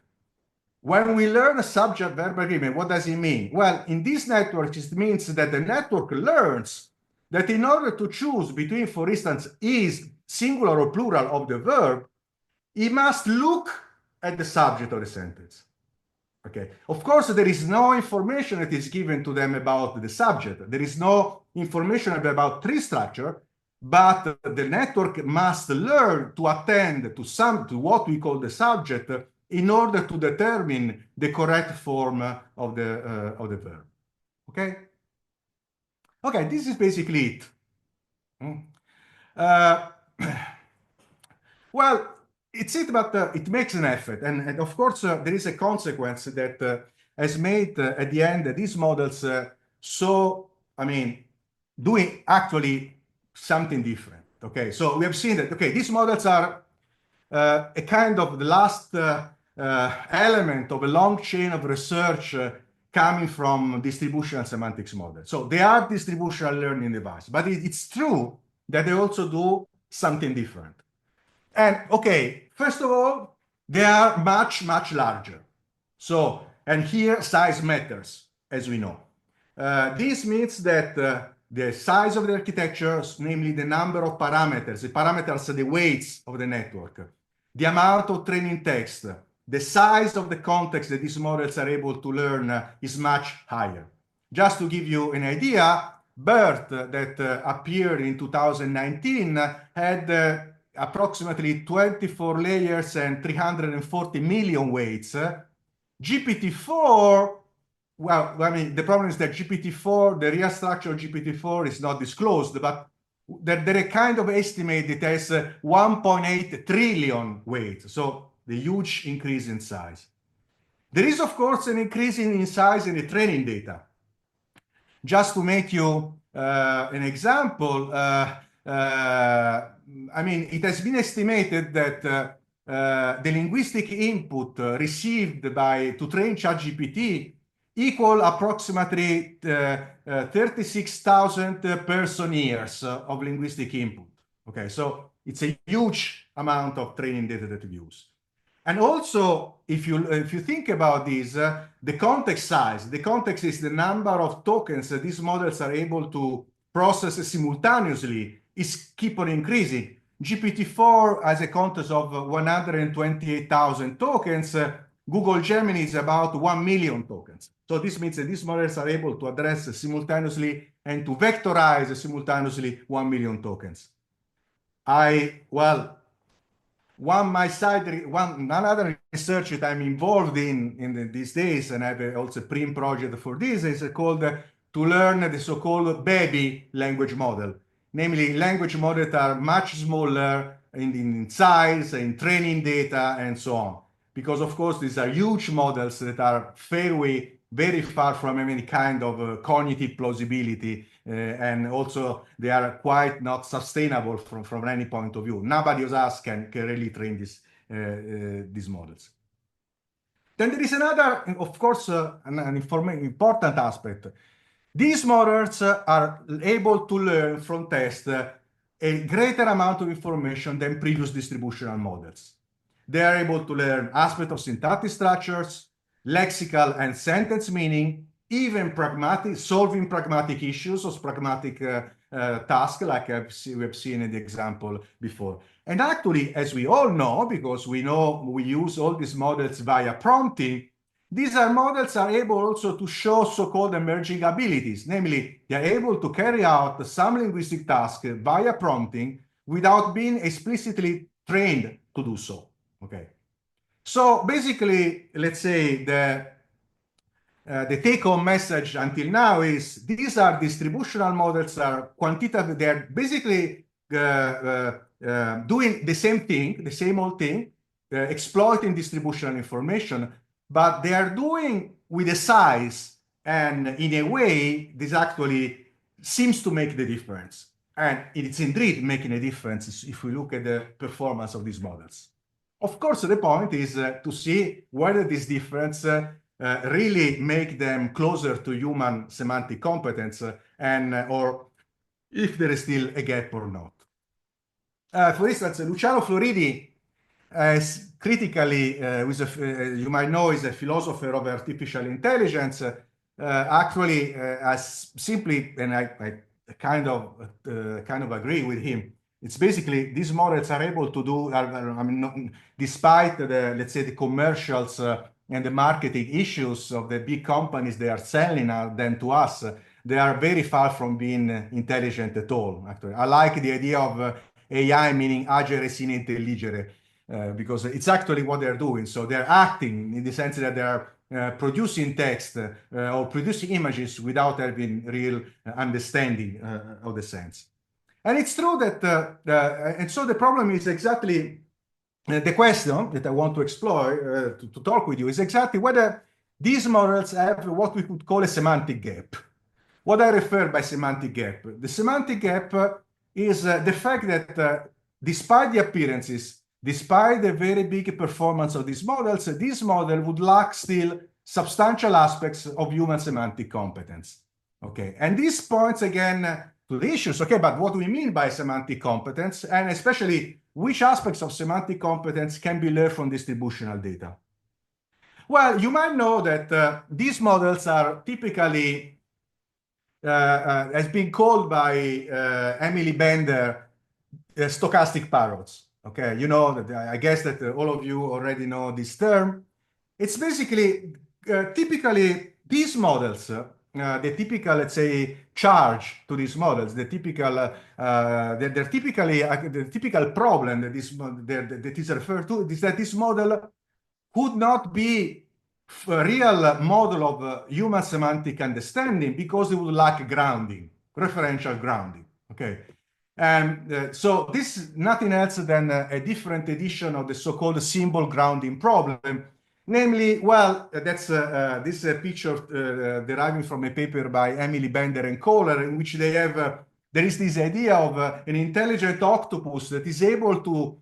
When we learn a subject-verb agreement, what does it mean? Well, in this network, it means that the network learns that in order to choose between, for instance, is singular or plural of the verb, it must look at the subject of the sentence. Okay. Of course, there is no information that is given to them about the subject. There is no information about tree structure, but the network must learn to attend to what we call the subject in order to determine the correct form of the verb. Okay. Okay. This is basically it. Well, it's it, but it makes an effort. And of course, there is a consequence that has made at the end these models I mean, doing actually something different. Okay, so we have seen that, okay, these models are a kind of the last element of a long chain of research coming from distributional semantics models. So they are distributional learning devices, but it's true that they also do something different. And okay, first of all, they are much, much larger. So, and here size matters, as we know. This means that the size of the architecture, namely the number of parameters, the parameters are the weights of the network, the amount of training text, the size of the context that these models are able to learn is much higher. Just to give you an idea, BERT that appeared in 2019 had approximately 24 layers and 340 million weights. GPT-4, well, I mean, the problem is that GPT-4, the real structure of GPT-4 is not disclosed, but there kind of estimate it has 1.8 trillion weights, so the huge increase in size. There is, of course, an increase in size in the training data. Just to make you an example, I mean, it has been estimated that the linguistic input received to train ChatGPT equal approximately 36,000 person years of linguistic input. Okay, so it's a huge amount of training data that we use. And also, if you think about this, the context size, the context is the number of tokens that these models are able to process simultaneously is keep on increasing. GPT-4 has a context of 128,000 tokens. Google Gemini is about 1 million tokens. So this means that these models are able to address simultaneously and to vectorize simultaneously 1 million tokens. Another research that I'm involved in these days, and I have also a PRIM project for this, is called to learn the so-called baby language model. namely language models that are much smaller in size, in training data, and so on. Because of course, these are huge models that are very far from any kind of cognitive plausibility, and also they are quite not sustainable from any point of view. Nobody of us can really train these models. Then there is another, of course, an important aspect. These models are able to learn from tests a greater amount of information than previous distributional models. They are able to learn aspects of syntactic structures, lexical and sentence meaning, even solving pragmatic issues or pragmatic tasks, like we have seen in the example before. And actually, as we all know, because we use all these models via prompting, these models are able also to show so-called emerging abilities, namely, they are able to carry out some linguistic tasks via prompting without being explicitly trained to do so. Okay. So basically, let's say the take-home message until now is these are distributional models, are quantitative. They're basically doing the same thing, the same old thing, exploiting distributional information, but they are doing with a size and in a way this actually seems to make the difference. And it's indeed making a difference if we look at the performance of these models. Of course, the point is to see whether this difference really make them closer to human semantic competence or if there is still a gap or not. For instance, Luciano Floridi is critically, you might know, is a philosopher of artificial intelligence, actually as simply, and I kind of agree with him. It's basically these models are able to do, I mean, despite the, let's say, the commercials and the marketing issues of the big companies they are selling them to us, they are very far from being intelligent at all, actually. I like the idea of AI meaning agere sine intelligere, because it's actually what they're doing. So they're acting in the sense that they are producing text or producing images without having real understanding of the sense. And it's true that, and so the problem is exactly the question that I want to explore, to talk with you, is exactly whether these models have what we could call a semantic gap. What I refer by semantic gap? The semantic gap is the fact that despite the appearances, despite the very big performance of these models, this model would lack still substantial aspects of human semantic competence. Okay, and this points again to the issues. Okay, but what do we mean by semantic competence, and especially which aspects of semantic competence can be learned from distributional data? Well, you might know that these models are typically, has been called by Emily Bender, stochastic parrots. Okay, you know that I guess that all of you already know this term. It's basically typically these models, the typical, let's say, charge to these models, the typical, they're typically the typical problem that that is referred to is that this model could not be a real model of human semantic understanding because it would lack grounding, referential grounding. Okay. And so this is nothing else than a different edition of the so-called symbol grounding problem. Namely, well, that's this is a picture deriving from a paper by Emily Bender and Kohler, in which they have, there is this idea of an intelligent octopus that is able to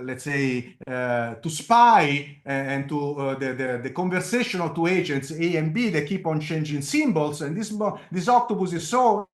let's say, to spy and to the conversation of two agents, A and B, they keep on changing symbols. And this octopus is so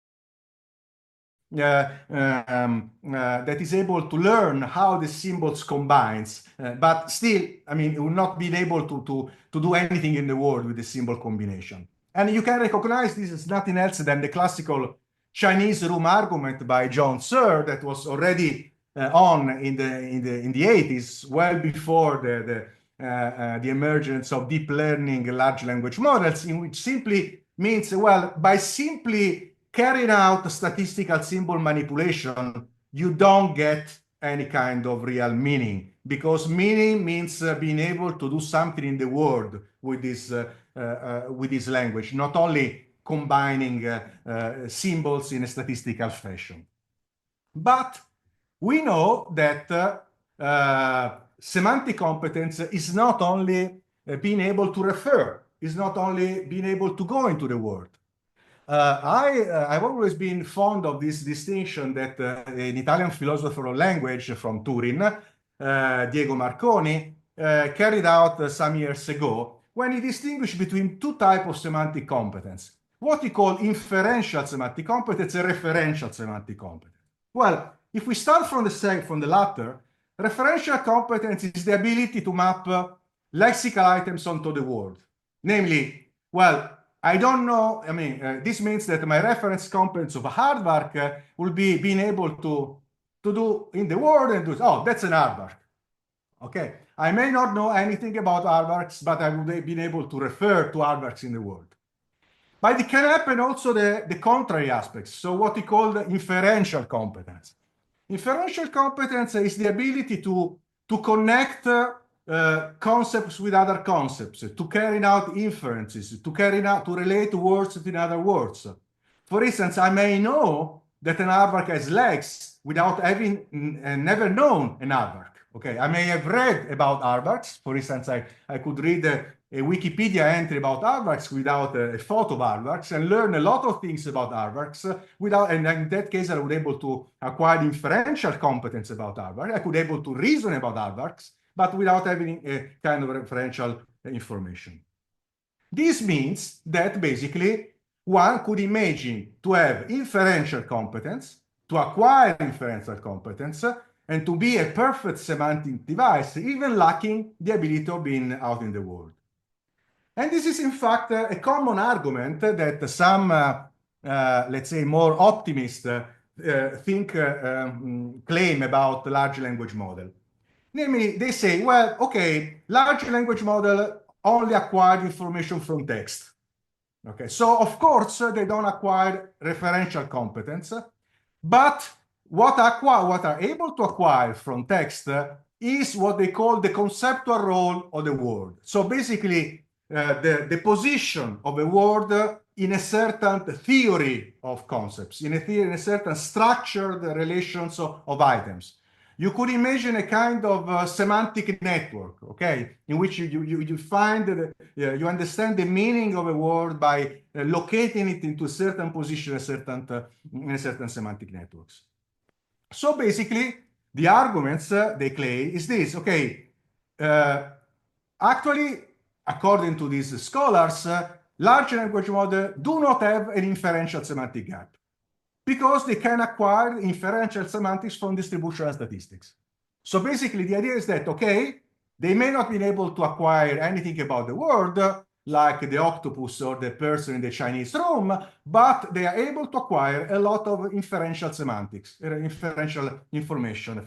that is able to learn how the symbols combines, but still, I mean, it will not be able to do anything in the world with the symbol combination. And you can recognize this as nothing else than the classical Chinese room argument by John Searle that was already on in the 80s, well before the emergence of deep learning large language models, in which simply means, well, by simply carrying out statistical symbol manipulation, you don't get any kind of real meaning, because meaning means being able to do something in the world with this language, not only combining symbols in a statistical fashion. But we know that semantic competence is not only being able to refer, is not only being able to go into the word. I've always been fond of this distinction that an Italian philosopher of language from Turin, Diego Marconi, carried out some years ago when he distinguished between two types of semantic competence, what he called inferential semantic competence and referential semantic competence. Well, if we start from the latter, referential competence is the ability to map lexical items onto the word. Namely, well, I don't know, I mean, this means that my reference competence of a aardvark will be being able to do in the word and do, oh, that's an aardvark. Okay, I may not know anything about aardvarks, but I would have been able to refer to aardvarks in the word. But it can happen also the contrary aspects, so what we call the inferential competence. Inferential competence is the ability to connect concepts with other concepts, to carry out inferences, to relate words with other words. For instance, I may know that an aardvark has legs without having never known an aardvark. Okay, I may have read about aardvarks. For instance, I could read a Wikipedia entry about aardvarks without a photo of aardvarks and learn a lot of things about aardvarks without, and in that case, I would be able to acquire inferential competence about aardvarks. I could be able to reason about aardvarks, but without having a kind of referential information. This means that basically one could imagine to have inferential competence, to acquire inferential competence, and to be a perfect semantic device, even lacking the ability of being out in the world. And this is, in fact, a common argument that some, let's say, more optimists claim about the large language model. Namely, they say, well, okay, large language model only acquired information from text. Okay, so of course, they don't acquire referential competence, but what are able to acquire from text is what they call the conceptual role of the word. So basically, the position of a word in a certain theory of concepts, in a certain structured relations of items. You could imagine a kind of semantic network, okay, in which you find, you understand the meaning of a word by locating it into a certain position, in a certain semantic networks. So basically, the arguments they claim is this, okay, actually, according to these scholars, large language models do not have an inferential semantic gap because they can acquire inferential semantics from distributional statistics. So basically, the idea is that, okay, they may not be able to acquire anything about the word, like the octopus or the person in the Chinese room, but they are able to acquire a lot of inferential semantics, inferential information.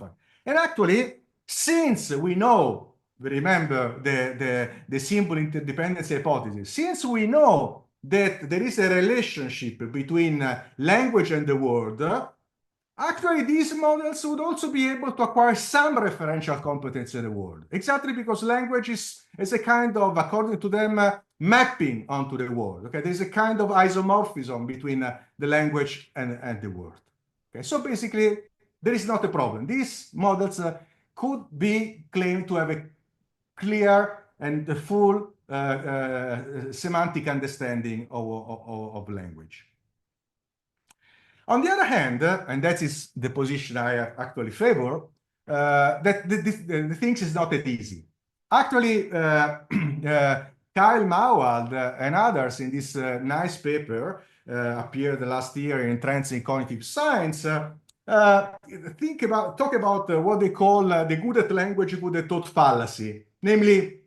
And actually, since we know, remember the simple interdependency hypothesis, since we know that there is a relationship between language and the word, actually these models would also be able to acquire some referential competence in the word, exactly because language is a kind of, according to them, mapping onto the word. Okay, there's a kind of isomorphism between the language and the word. Okay, so basically there is not a problem. These models could be claimed to have a clear and the full semantic understanding of language. On the other hand, and that is the position I actually favor, that the things is not that easy. Actually, Kyle Mauwald and others in this nice paper appeared last year in Trends in Cognitive Science talk about what they call the good at language, good at thought fallacy. Namely,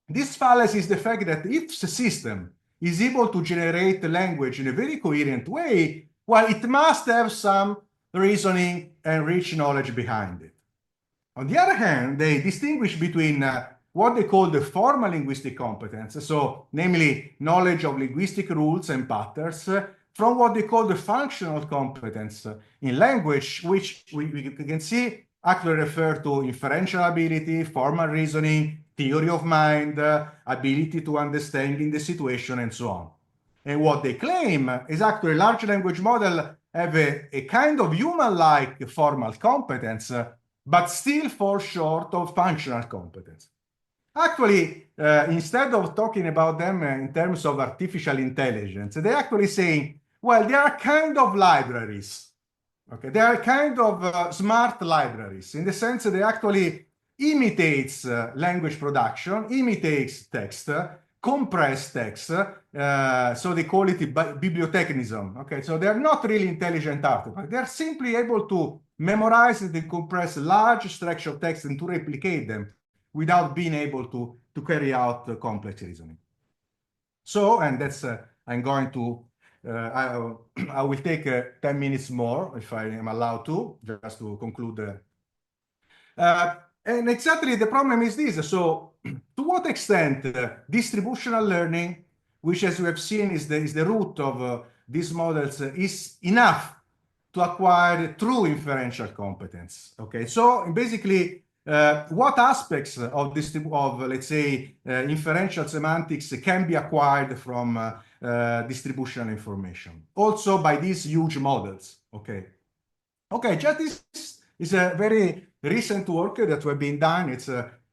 this fallacy is the fact that if the system is able to generate language in a very coherent way, well, it must have some reasoning and rich knowledge behind it. On the other hand, they distinguish between what they call the formal linguistic competence, so namely knowledge of linguistic rules and patterns, from what they call the functional competence in language, which we can see actually refer to inferential ability, formal reasoning, theory of mind, ability to understand in the situation, and so on. And what they claim is actually large language model have a kind of human-like formal competence, but still fall short of functional competence. Actually, instead of talking about them in terms of artificial intelligence, they're actually saying, well, they are kind of libraries. Okay, they are kind of smart libraries in the sense that they actually imitates language production, imitates text, compress text, so they call it bibliothecanism. Okay, so they're not really intelligent artifacts. They're simply able to memorize and compress large stretch of text and to replicate them without being able to carry out complex reasoning. So, and that's, I'm going to, I will take 10 minutes more if I am allowed to, just to conclude. And exactly the problem is this. So, to what extent distributional learning, which as we have seen is the root of these models, is enough to acquire true inferential competence? Okay, so basically, what aspects of let's say inferential semantics can be acquired from distributional information, also by these huge models? Okay, just this is a very recent work that have been done.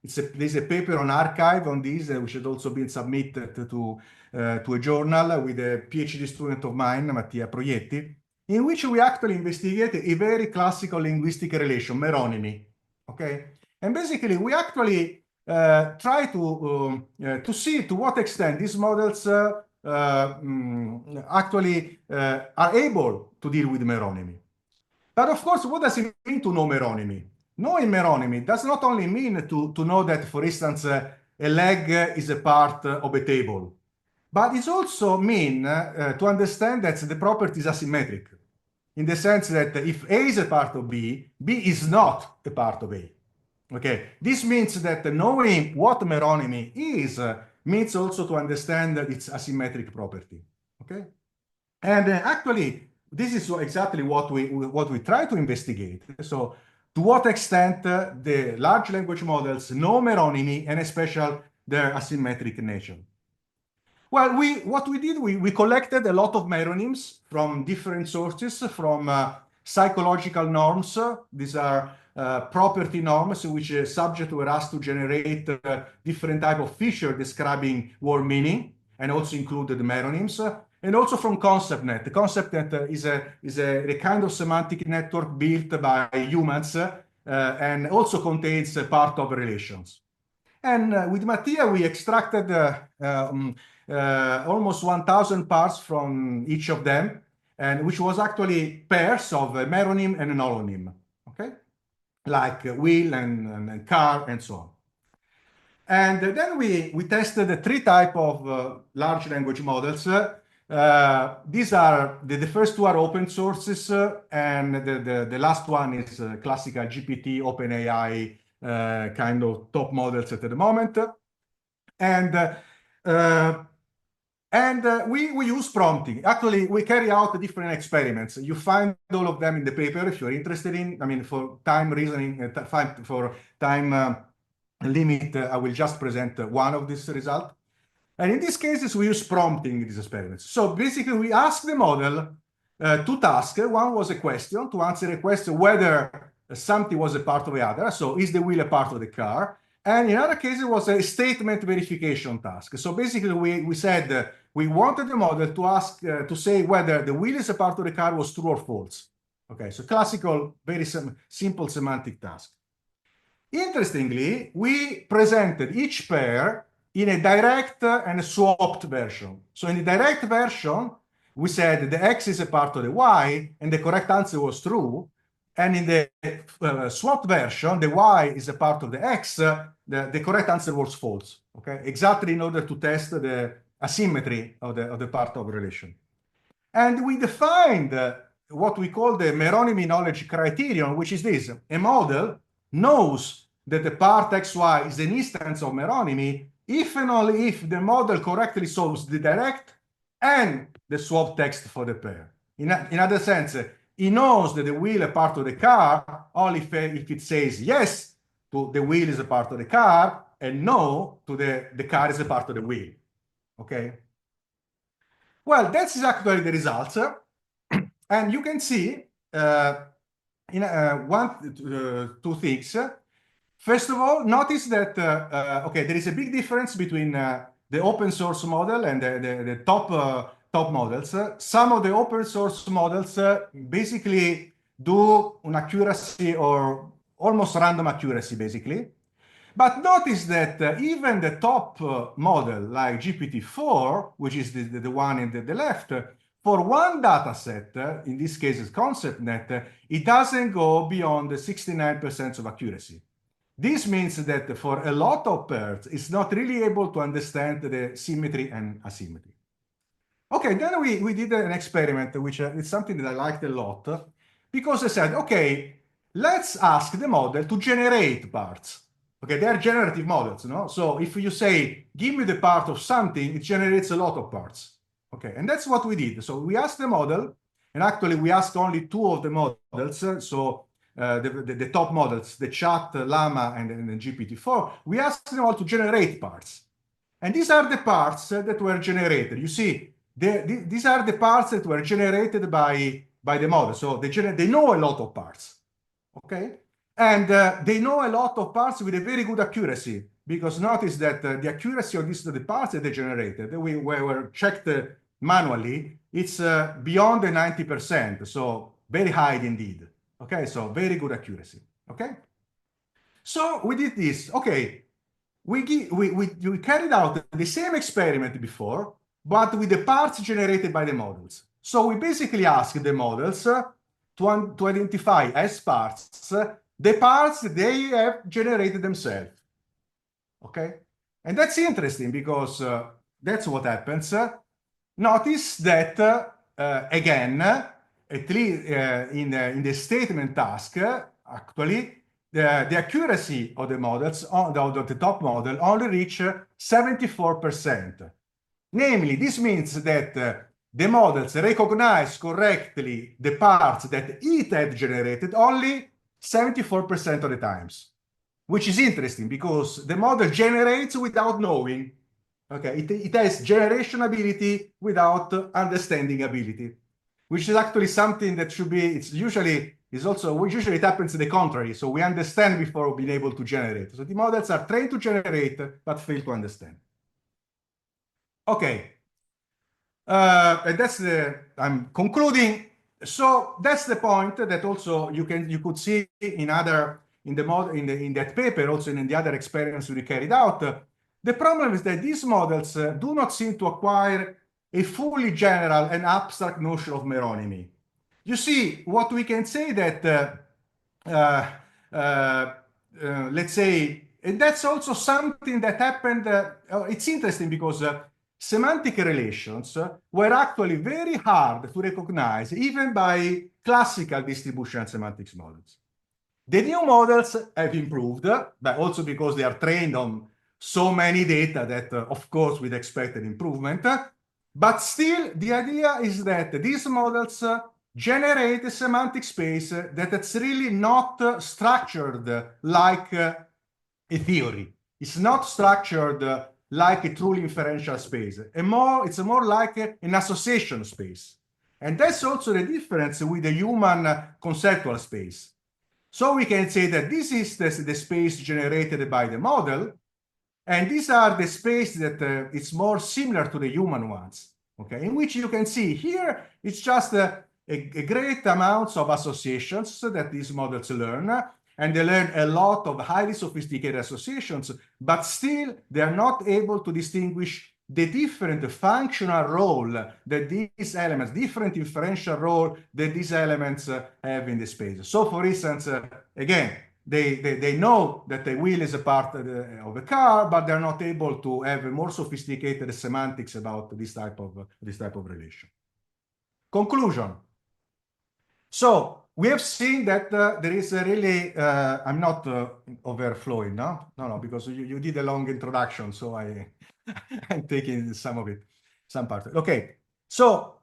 There's a paper on arXiv on this, which has also been submitted to a journal with a PhD student of mine, Mattia Proietti, in which we actually investigate a very classical linguistic relation, meronymy. Okay, and basically we actually try to see to what extent these models actually are able to deal with meronymy. But of course, what does it mean to know meronymy? Knowing meronymy does not only mean to know that, for instance, a leg is a part of a table, but it also mean to understand that the property is asymmetric, in the sense that if A is a part of B, B is not a part of A. Okay, this means that knowing what meronymy is means also to understand its asymmetric property. Okay, and actually, this is exactly what we try to investigate. So, to what extent the large language models know meronymy, and especially their asymmetric nature? Well, what we did, we collected a lot of meronyms from different sources, from psychological norms. These are property norms which a subject were asked to generate different type of feature describing word meaning, and also included meronyms. And also from ConceptNet. The ConceptNet is a kind of semantic network built by humans and also contains a part of relations. And with Mattia, we extracted almost 1,000 parts from each of them, and which was actually pairs of a meronym and an holonym, okay? Like wheel and car and so on. And then we tested three types of large language models. These are, the first two are open sources, and the last one is classical GPT, OpenAI kind of top models at the moment. And we use prompting. Actually, we carry out different experiments. You find all of them in the paper if you're interested in. I mean, for time reasoning, for time limit, I will just present one of these results. And in these cases, we use prompting in these experiments. So basically, we ask the model two tasks. One was a question, to answer a question whether something was a part of the other. So is the wheel a part of the car? And in other cases, it was a statement verification task. So basically, we said we wanted the model to ask, to say whether the wheel is a part of the car was true or false. Okay, so classical, very simple semantic task. Interestingly, we presented each pair in a direct and a swapped version. So in the direct version, we said the X is a part of the Y, and the correct answer was true. And in the swapped version, the Y is a part of the X, the correct answer was false. Okay, exactly in order to test the asymmetry of the part of relation. And we defined what we call the meronymy knowledge criterion, which is this: a model knows that the part XY is an instance of meronymy if and only if the model correctly solves the direct and the swap text for the pair. In other sense, he knows that the wheel is a part of the car only if it says yes to the wheel is a part of the car and no to the car is a part of the wheel. Okay? Well, that's actually the results. And you can see two things. First of all, notice that, okay, there is a big difference between the open source model and the top models. Some of the open source models basically do an accuracy or almost random accuracy, basically. But notice that even the top model, like GPT-4, which is the one in the left, for one data set, in this case is ConceptNet, it doesn't go beyond the 69% of accuracy. This means that for a lot of pairs, it's not really able to understand the symmetry and asymmetry. Okay, then we did an experiment, which is something that I liked a lot, because I said, okay, let's ask the model to generate parts. Okay, they are generative models, no? So if you say, give me the part of something, it generates a lot of parts. Okay, and that's what we did. So we asked the model, and actually we asked only two of the models. So the top models, the chat, llama, and the GPT-4, we asked them all to generate parts. And these are the parts that were generated. You see, these are the parts that were generated by the model. So they know a lot of parts, okay? And they know a lot of parts with a very good accuracy, because notice that the accuracy of the parts that they generated, were checked manually, it's beyond the 90%, so very high indeed. Okay, so very good accuracy. Okay, so we did this. Okay, we carried out the same experiment before, but with the parts generated by the models. So we basically asked the models to identify as parts the parts they have generated themselves. Okay, and that's interesting because that's what happens. Notice that again, at least in the statement task, actually, the accuracy of the models, of the top model, only reach 74%. Namely, this means that the models recognize correctly the parts that it had generated only 74% of the times, which is interesting because the model generates without knowing. Okay, it has generation ability without understanding ability, which is actually something that should be, usually it happens the contrary. So we understand before being able to generate. So the models are trained to generate, but fail to understand. Okay. And that's I'm concluding. So that's the point that also you could see in that paper, also in the other experiments we carried out. The problem is that these models do not seem to acquire a fully general and abstract notion of meronymy. You see, what we can say that, let's say, and that's also something that happened, it's interesting because semantic relations were actually very hard to recognize even by classical distributional semantics models. The new models have improved, but also because they are trained on so many data that, of course, we'd expect an improvement. But still, the idea is that these models generate a semantic space that it's really not structured like a theory. It's not structured like a truly inferential space. It's more like an association space. And that's also the difference with the human conceptual space. So we can say that this is the space generated by the model, and these are the space that it's more similar to the human ones, okay? In which you can see here, it's just a great amounts of associations that these models learn, and they learn a lot of highly sophisticated associations, but still they're not able to distinguish the different functional role that these elements, different inferential role that these elements have in the space. So for instance, again, they know that the wheel is a part of the car, but they're not able to have a more sophisticated semantics about this type of relation. Conclusion. So we have seen that there is a really, I'm not overflowing, no, because you did a long introduction, so I'm taking some of it, some part. Okay, so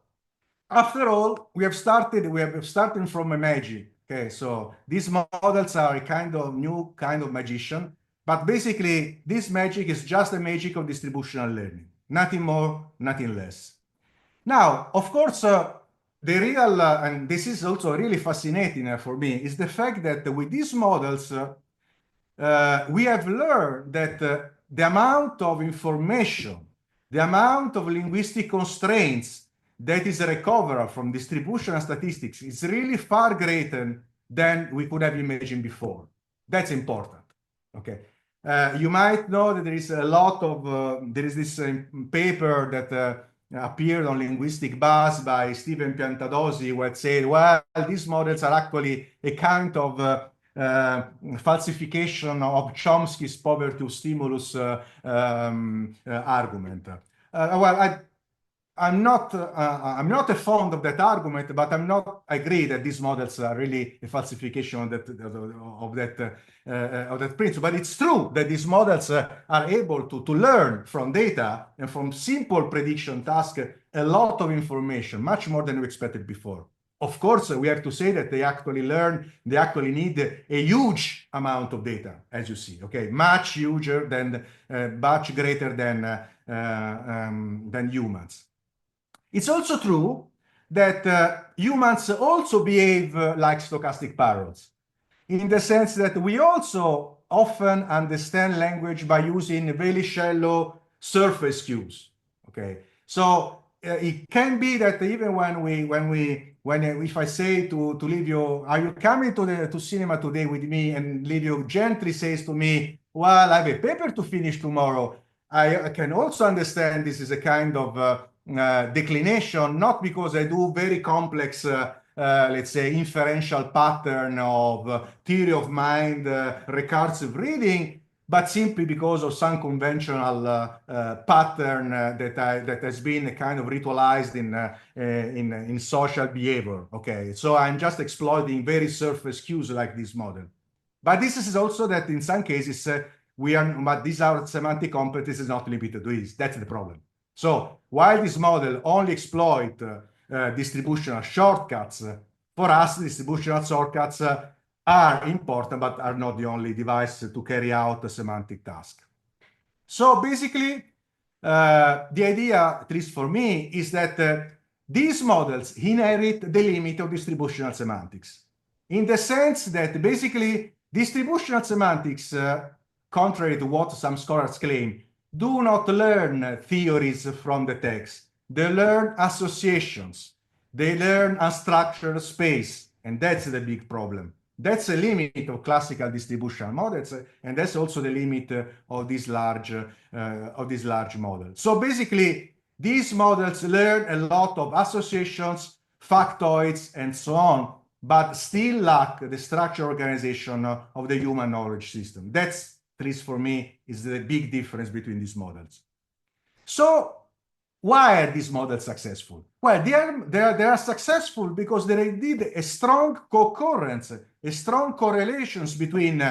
after all, we have started from a magic. Okay, so these models are a kind of new kind of magician, but basically this magic is just a magic of distributional learning, nothing more, nothing less. Now, of course, the real, and this is also really fascinating for me, is the fact that with these models, we have learned that the amount of information, the amount of linguistic constraints that is recoverable from distributional statistics is really far greater than we could have imagined before. That's important. Okay. You might know that there is a lot of, there is this paper that appeared on Linguistic Buzz by Stephen Piantadosi, where it said, well, these models are actually a kind of falsification of Chomsky's poverty stimulus argument. Well, I'm not a fond of that argument, but I agree that these models are really a falsification of that principle. But it's true that these models are able to learn from data and from simple prediction tasks a lot of information, much more than we expected before. Of course, we have to say that they actually need a huge amount of data, as you see, okay? Much huger than, much greater than humans. It's also true that humans also behave like stochastic parrots, in the sense that we also often understand language by using very shallow surface cues, okay? So it can be that even if I say to Livio, are you coming to cinema today with me? And Livio gently says to me, well, I have a paper to finish tomorrow. I can also understand this is a kind of declination, not because I do very complex, let's say, inferential pattern of theory of mind, recursive reading, but simply because of some conventional pattern that has been kind of ritualized in social behavior. Okay, so I'm just exploiting very surface cues like this model. But this is also that in some cases but these are semantic competencies not limited to this. That's the problem. So while this model only exploit distributional shortcuts, for us, distributional shortcuts are important, but are not the only device to carry out a semantic task. So basically, the idea, at least for me, is that these models inherit the limit of distributional semantics, in the sense that basically distributional semantics, contrary to what some scholars claim, do not learn theories from the text. They learn associations. They learn unstructured space, and that's the big problem. That's a limit of classical distributional models, and that's also the limit of this large model. So basically, these models learn a lot of associations, factoids, and so on, but still lack the structural organization of the human knowledge system. That's, at least for me, is the big difference between these models. So why are these models successful? Well, they are successful because they did a strong concurrence, a strong correlations between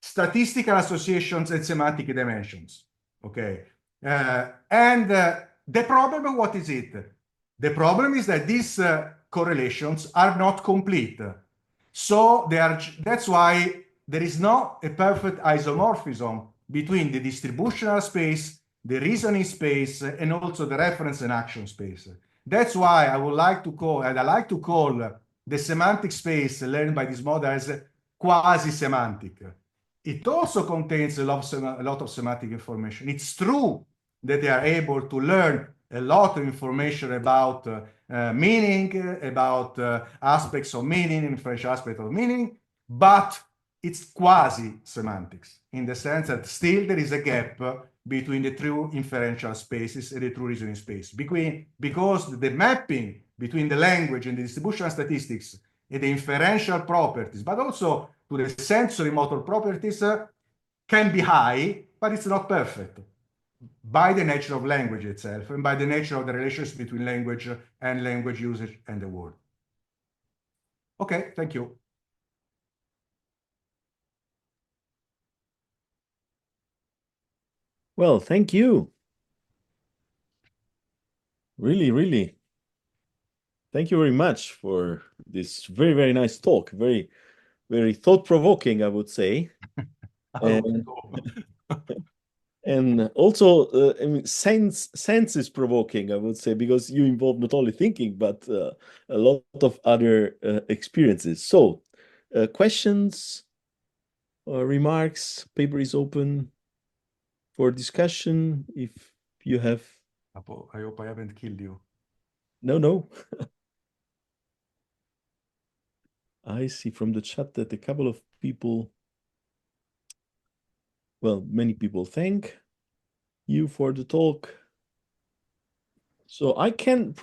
statistical associations and semantic dimensions. Okay, and the problem, what is it? The problem is that these correlations are not complete. So that's why there is not a perfect isomorphism between the distributional space, the reasoning space, and also the reference and action space. That's why I like to call the semantic space learned by this model as quasi-semantic. It also contains a lot of semantic information. It's true that they are able to learn a lot of information about meaning, about aspects of meaning, inferential aspects of meaning, but it's quasi-semantics in the sense that still there is a gap between the true inferential spaces and the true reasoning space. Because the mapping between the language and the distributional statistics and the inferential properties, but also to the sensory motor properties, can be high, but it's not perfect by the nature of language itself and by the nature of the relations between language and language usage and the world. Okay, thank you. Well, thank you. Really, really. Thank you very much for this very, very nice talk. Very, very thought-provoking, I would say. I hope And, so. And also, I mean, sense is provoking, I would say, because you involve not only thinking, but a lot of other experiences. So, questions or remarks, paper is open for discussion. If you have, I hope I haven't killed you. no. I see from the chat that a couple of people, well, many people thank you for the talk. So I can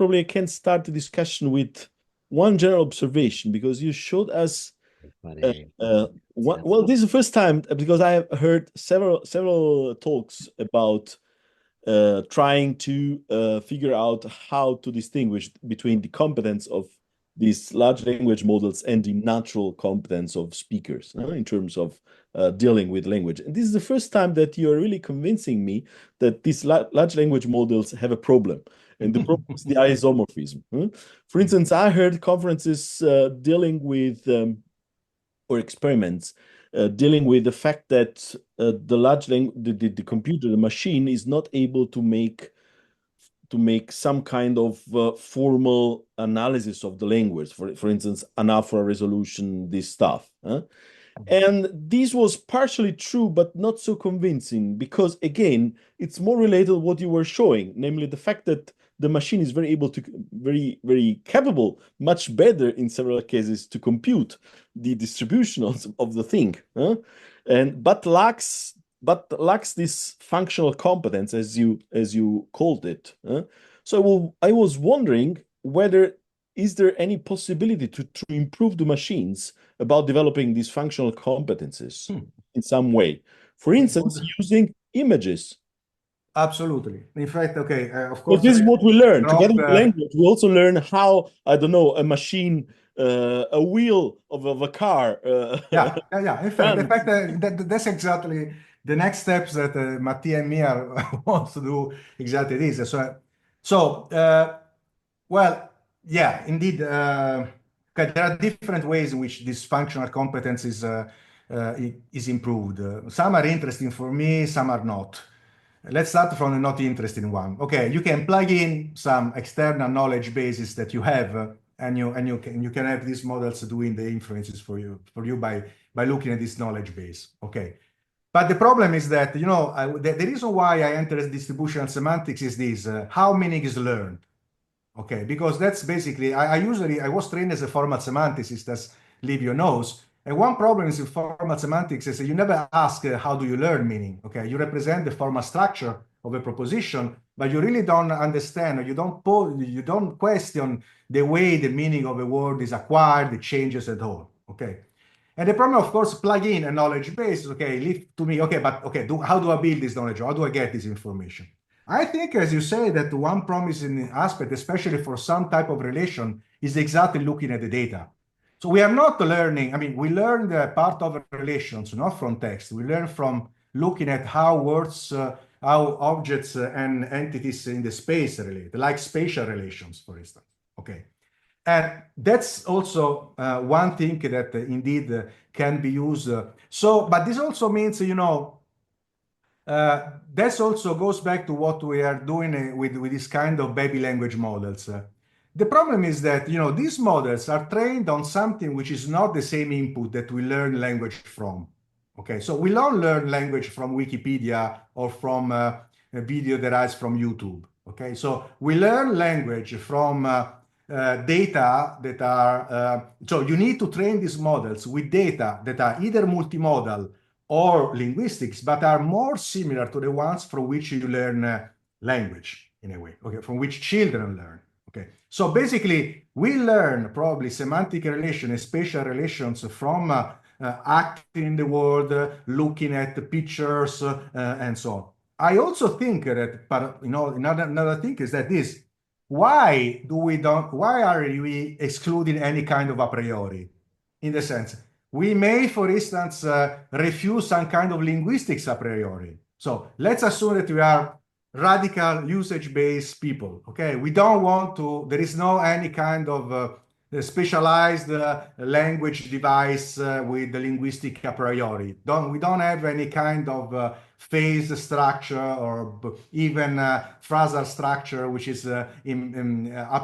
start the discussion with one general observation because you showed us. Well, this is the first time because I have heard several talks about trying to figure out how to distinguish between the competence of these large language models and the natural competence of speakers in terms of dealing with language. And this is the first time that you are really convincing me that these large language models have a problem. And the problem is the isomorphism. For instance, I heard conferences dealing with or experiments dealing with the fact that the computer, the machine, is not able to make some kind of formal analysis of the language. For instance, anaphora resolution, this stuff. And this was partially true, but not so convincing, because again, it's more related to what you were showing, namely the fact that the machine is very capable, much better in several cases to compute the distributionals of the thing, and but lacks this functional competence, as you called it. So I was wondering whether is there any possibility to improve the machines about developing these functional competences in some way. For instance, using images. Absolutely. In fact, okay, of But course, this is what we learn. Together dropped, with language, we also learn how, I don't know, a machine, a wheel of a car. Yeah. In fact, that's exactly the next steps that Mattia and Mia wants to do exactly this. Well, yeah, indeed. Okay, there are different ways in which this functional competence is improved. Some are interesting for me, some are not. Let's start from the not interesting one. Okay, you can plug in some external knowledge bases that you have, and you can have these models doing the inferences for you by looking at this knowledge base. Okay, but the problem is that the reason why I entered distributional semantics is this: how meaning is learned. Okay, because that's basically I was trained as a formal semanticist, as Livio knows. And one problem is in formal semantics is that you never ask how do you learn meaning. Okay, you represent the formal structure of a proposition, but you really don't understand, or you don't question the way the meaning of a word is acquired, it changes at all. Okay. And the problem, of course, plug in a knowledge base. Okay, leave to me. Okay, but okay, how do I build this knowledge? How do I get this information? I think, as you say, that one promising aspect, especially for some type of relation, is exactly looking at the data. So we are not learning, I mean, we learn the part of relations, not from text. We learn from looking at how words, how objects and entities in the space relate, like spatial relations, for instance. Okay. And that's also one thing that indeed can be used. But this also means, that also goes back to what we are doing with this kind of baby language models. The problem is that these models are trained on something which is not the same input that we learn language from. Okay, so we don't learn language from Wikipedia or from a video derives from YouTube. Okay, so we learn language from data that are. So you need to train these models with data that are either multimodal or linguistics, but are more similar to the ones from which you learn language in a way, okay, from which children learn. Okay, so basically we learn probably semantic relations and spatial relations from acting in the world, looking at the pictures, and so on. I also think that, but another thing is that why are we excluding any kind of a priori? In the sense, we may, for instance, refuse some kind of linguistics a priori. So let's assume that we are radical usage-based people. Okay, we don't want to. There is no any kind of specialized language device with the linguistic a priori. We don't have any kind of phase structure or even phrasal structure, which is a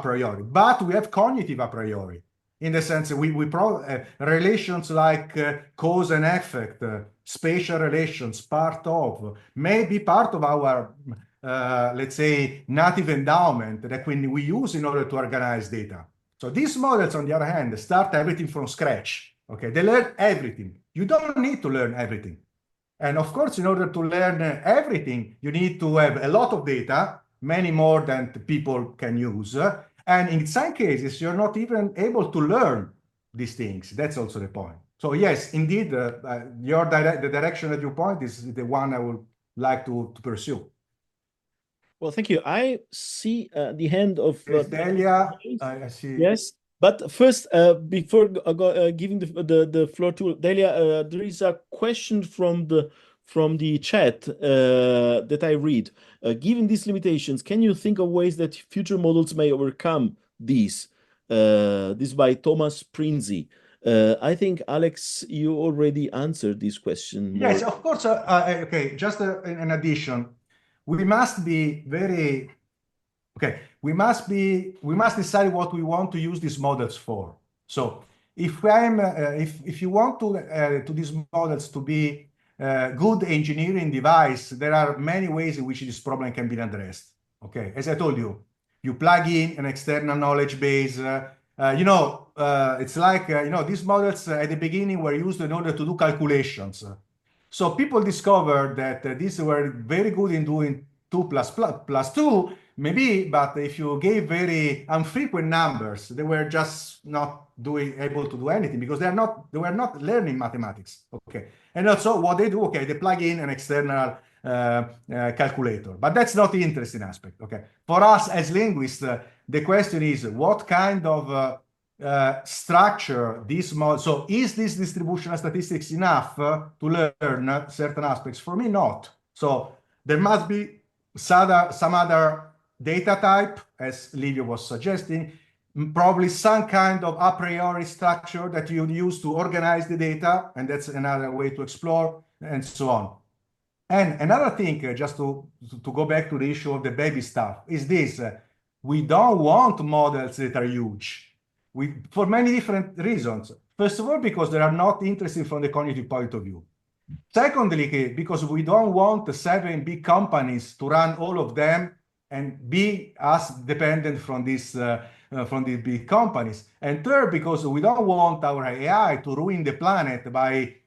priori. But we have cognitive a priori. In the sense that relations like cause and effect, spatial relations, part of, may be part of our, let's say, native endowment that we use in order to organize data. So these models, on the other hand, start everything from scratch. Okay, they learn everything. You don't need to learn everything. And of course, in order to learn everything, you need to have a lot of data, many more than people can use. And in some cases, you're not even able to learn these things. That's also the point. So yes, indeed, the direction that you point is the one I would like to pursue. Well, thank you. I see the hand of Delia, I see. Yes, but first, before giving the floor to Delia, there is a question from the chat that I read. Given these limitations, can you think of ways that future models may overcome these? This by Thomas Prinzi. I think, Alex, you already answered this question. Yes, of course. Okay, just an addition. We must be very okay. We must decide what we want to use these models for. So if you want to these models to be good engineering device, there are many ways in which this problem can be addressed. Okay, as I told you, you plug in an external knowledge base. It's like these models at the beginning were used in order to do calculations. So people discovered that these were very good in doing 2 plus 2, maybe, but if you gave very infrequent numbers, they were just not able to do anything because they were not learning mathematics. Okay, and also what they do, okay, they plug in an external calculator, but that's not the interesting aspect. Okay, for us as linguists, the question is what kind of structure this model. So is this distributional statistics enough to learn certain aspects? For me, not. So there must be some other data type, as Livio was suggesting, probably some kind of a priori structure that you use to organize the data, and that's another way to explore, and so on. And another thing, just to go back to the issue of the baby stuff, is this. We don't want models that are huge. For many different reasons. First of all, because they are not interesting from the cognitive point of view. Secondly, because we don't want 7 big companies to run all of them and be as dependent from the big companies. And third, because we don't want our AI to ruin the planet by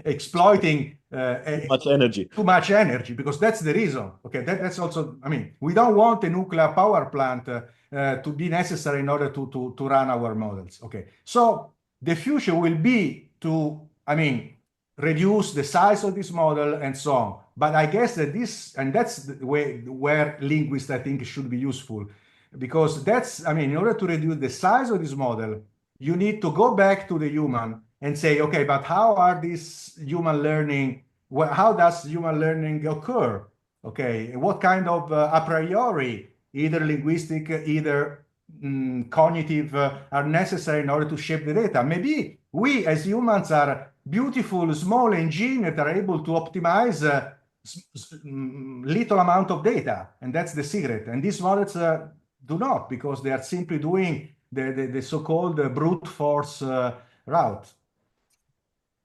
exploiting too much energy, because that's the reason. Okay, that's also, I mean, we don't want a nuclear power plant to be necessary in order to run our models. Okay, so the future will be to, I mean, reduce the size of this model and so on. But I guess that that's the way where linguists, I think, should be useful, because that's, I mean, in order to reduce the size of this model, you need to go back to the human and say, okay, but how are these human learning? How does human learning occur? Okay, what kind of a priori, either linguistic, either cognitive, are necessary in order to shape the data? Maybe we as humans are beautiful small engine that are able to optimize little amount of data, and that's the secret. And these models do not, because they are simply doing the so-called brute force route.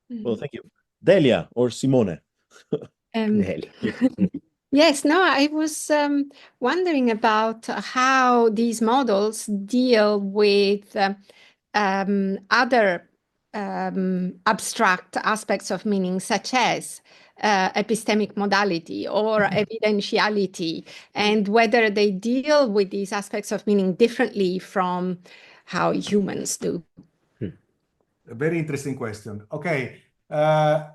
Well, thank you. Delia or Simone? Delia. Yes, no, I was wondering about how these models deal with other abstract aspects of meaning, such as epistemic modality or evidentiality, and whether they deal with these aspects of meaning differently from how humans do. A very interesting question. Okay.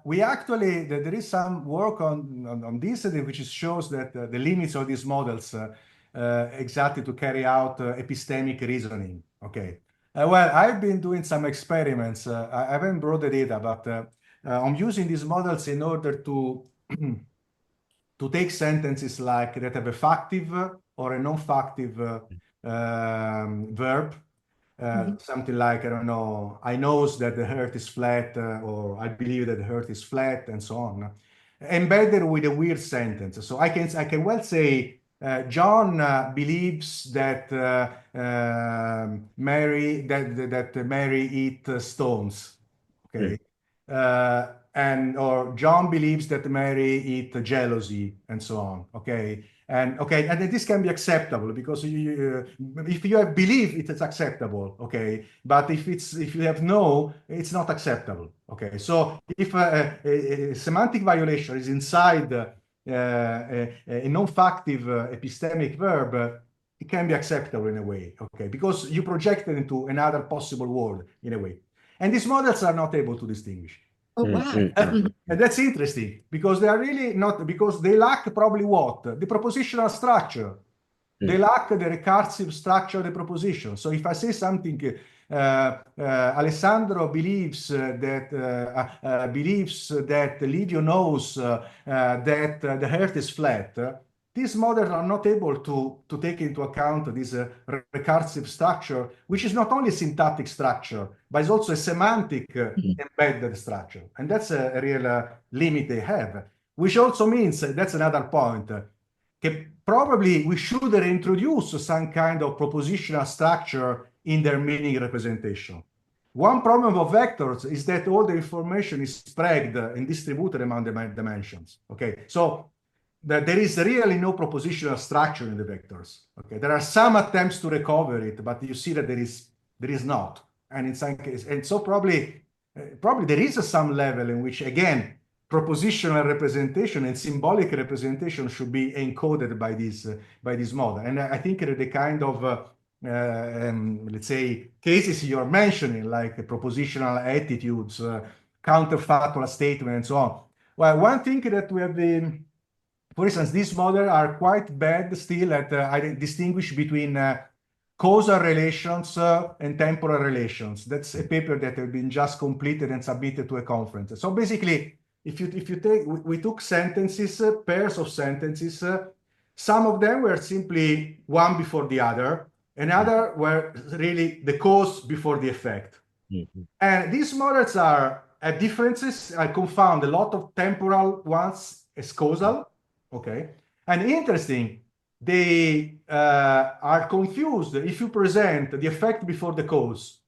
We actually, there is some work on this, which shows that the limits of these models exactly to carry out epistemic reasoning. Okay. Well, I've been doing some experiments. I haven't brought the data, but I'm using these models in order to take sentences like that have a factive or a non-factive verb. something like, I don't know, I know that the earth is flat, or I believe that the earth is flat, and so on, embedded with a weird sentence. So I can well say, John believes that Mary eat stones, okay, or John believes that Mary eat jealousy, and so on, okay. And this can be acceptable because if you have belief, it is acceptable, okay. But if you have no, it's not acceptable, okay. So if a semantic violation is inside a non-factive epistemic verb, it can be acceptable in a way, okay, because you project it into another possible word in a way. And these models are not able to distinguish. Oh, wow. And that's interesting because they are really not, because they lack probably what? The propositional structure. They lack the recursive structure of the proposition. So if I say something, Alessandro believes that Livio knows that the earth is flat. These models are not able to take into account this recursive structure, which is not only a syntactic structure, but it's also a semantic embedded structure. And that's a real limit they have, which also means, that's another point, that probably we should reintroduce some kind of propositional structure in their meaning representation. One problem of vectors is that all the information is spread and distributed among the dimensions. Okay, so there is really no propositional structure in the vectors. Okay, there are some attempts to recover it, but you see that there is not. And in some cases, and so probably there is some level in which, again, propositional representation and symbolic representation should be encoded by this model. And I think that the kind of let's say cases you're mentioning, like propositional attitudes, counterfactual statement, and so on. Well, one thing that we have been, for instance, these models are quite bad still at distinguish between causal relations and temporal relations. That's a paper that has been just completed and submitted to a conference. So basically, if you take, we took sentences, pairs of sentences. Some of them were simply one before the other, and other were really the cause before the effect. And these models are at differences. I confound a lot of temporal ones as causal. Okay, and interesting, they are confused if you present the effect before the cause,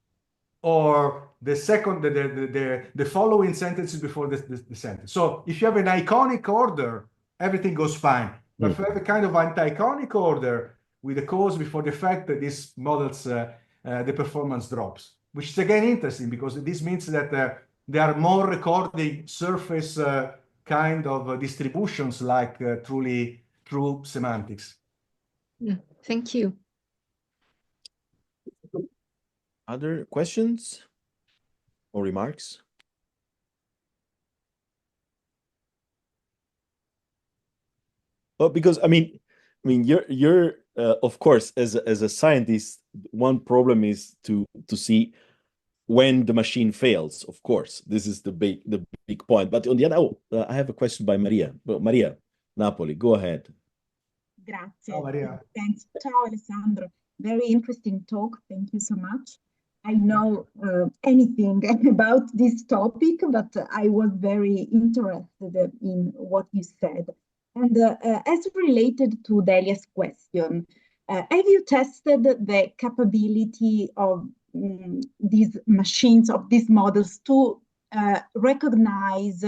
or the second, the following sentences before the sentence. So if you have an iconic order, everything goes fine. But if you have a kind of anti-iconic order with the cause before the effect, these models, the performance drops, which is again interesting because this means that they are more recording surface kind of distributions, like truly true semantics. Thank you. Other questions or remarks? Well, because I mean, you're of course, as a scientist, one problem is to see when the machine fails. Of course, this is the big point. But on the other, I have a question by Maria. Maria Napoli, go ahead. Grazie. Ciao, Maria. Thanks. Ciao, Alessandro. Very interesting talk. Thank you so much. I know anything about this topic, but I was very interested in what you said. And as related to Delia's question, have you tested the capability of these machines, of these models, to recognize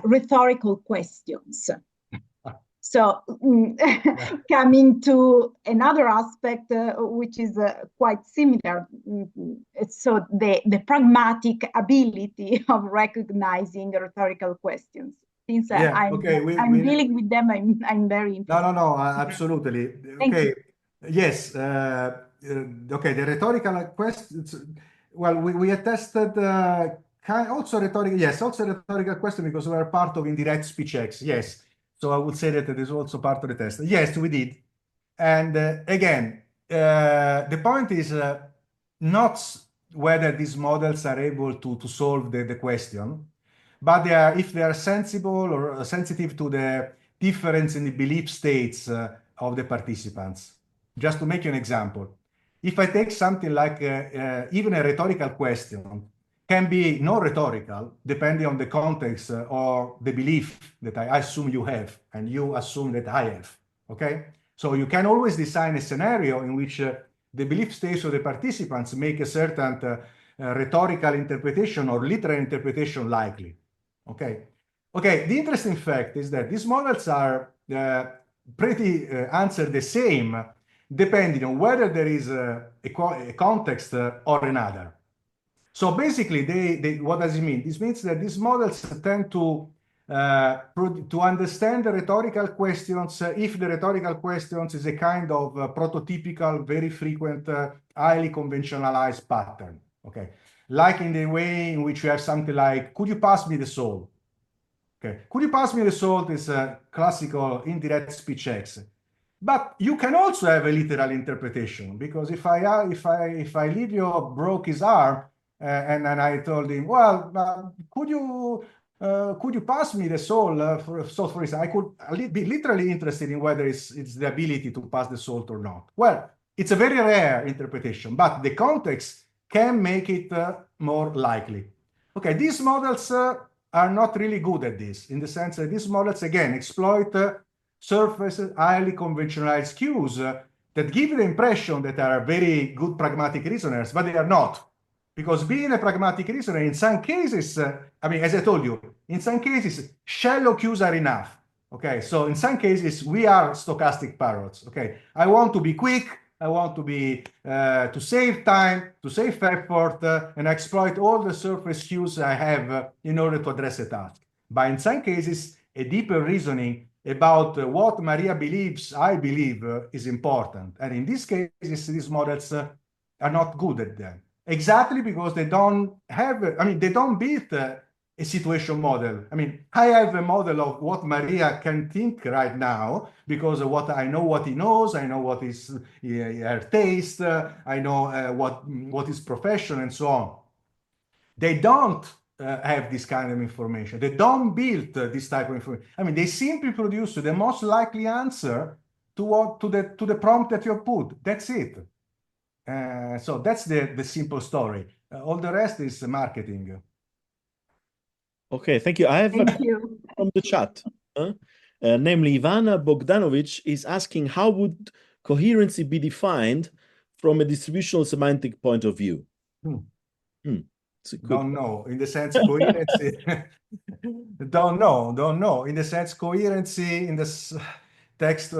rhetorical questions? So coming to another aspect, which is quite similar, so the pragmatic ability of recognizing rhetorical questions. Since I'm dealing with them, I'm very interested. No, absolutely. Okay, yes. Okay, the rhetorical questions. Well, we have tested also rhetorical. Yes, also rhetorical question, because we are part of indirect speech X. Yes. So I would say that it is also part of the test. Yes, we did. And again, the point is not whether these models are able to solve the question, but if they are sensible or sensitive to the difference in the belief states of the participants. Just to make you an example, if I take something like even a rhetorical question, can be non-rhetorical, depending on the context or the belief that I assume you have, and you assume that I have, okay? So you can always design a scenario in which the belief states of the participants make a certain rhetorical interpretation or literal interpretation likely, okay? Okay, the interesting fact is that these models are pretty answer the same depending on whether there is a context or another. So basically, what does it mean? This means that these models tend to understand the rhetorical questions if the rhetorical questions is a kind of prototypical, very frequent, highly conventionalized pattern. Okay, like in the way in which you have something like, "Could you pass me the salt?" Okay, "Could you pass me the salt?" is a classical indirect speech X. But you can also have a literal interpretation, because if I leave you broke his arm and I told him, "Well, could you pass me the soul for instance?" I could be literally interested in whether it's the ability to pass the salt or not. Well, it's a very rare interpretation, but the context can make it more likely. Okay, these models are not really good at this, in the sense that these models, again, exploit surface highly conventionalized cues that give the impression that they are very good pragmatic reasoners, but they are not. Because being a pragmatic reasoner, in some cases, I mean, as I told you, in some cases, shallow cues are enough. Okay, so in some cases, we are stochastic parrots. Okay, I want to be quick, I want to be to save time, to save effort, and exploit all the surface cues I have in order to address a task. But in some cases, a deeper reasoning about what Maria believes, I believe, is important. And in these cases, these models are not good at them. Exactly because they don't have, I mean, they don't build a situation model. I mean, I have a model of what Maria can think right now because of what I know, what he knows, I know what is her taste, I know what is profession and so on. They don't have this kind of information. They don't build this type of information. I mean, they simply produce the most likely answer to the prompt that you put. That's it. So that's the simple story. All the rest is marketing. Okay, thank you. I have a Thank you. from the chat. Namely, Ivana Bogdanovic is asking, how would coherency be defined from a distributional semantic point of view? It's a good Don't know. In the sense coherency, don't know. In the sense coherency, in this text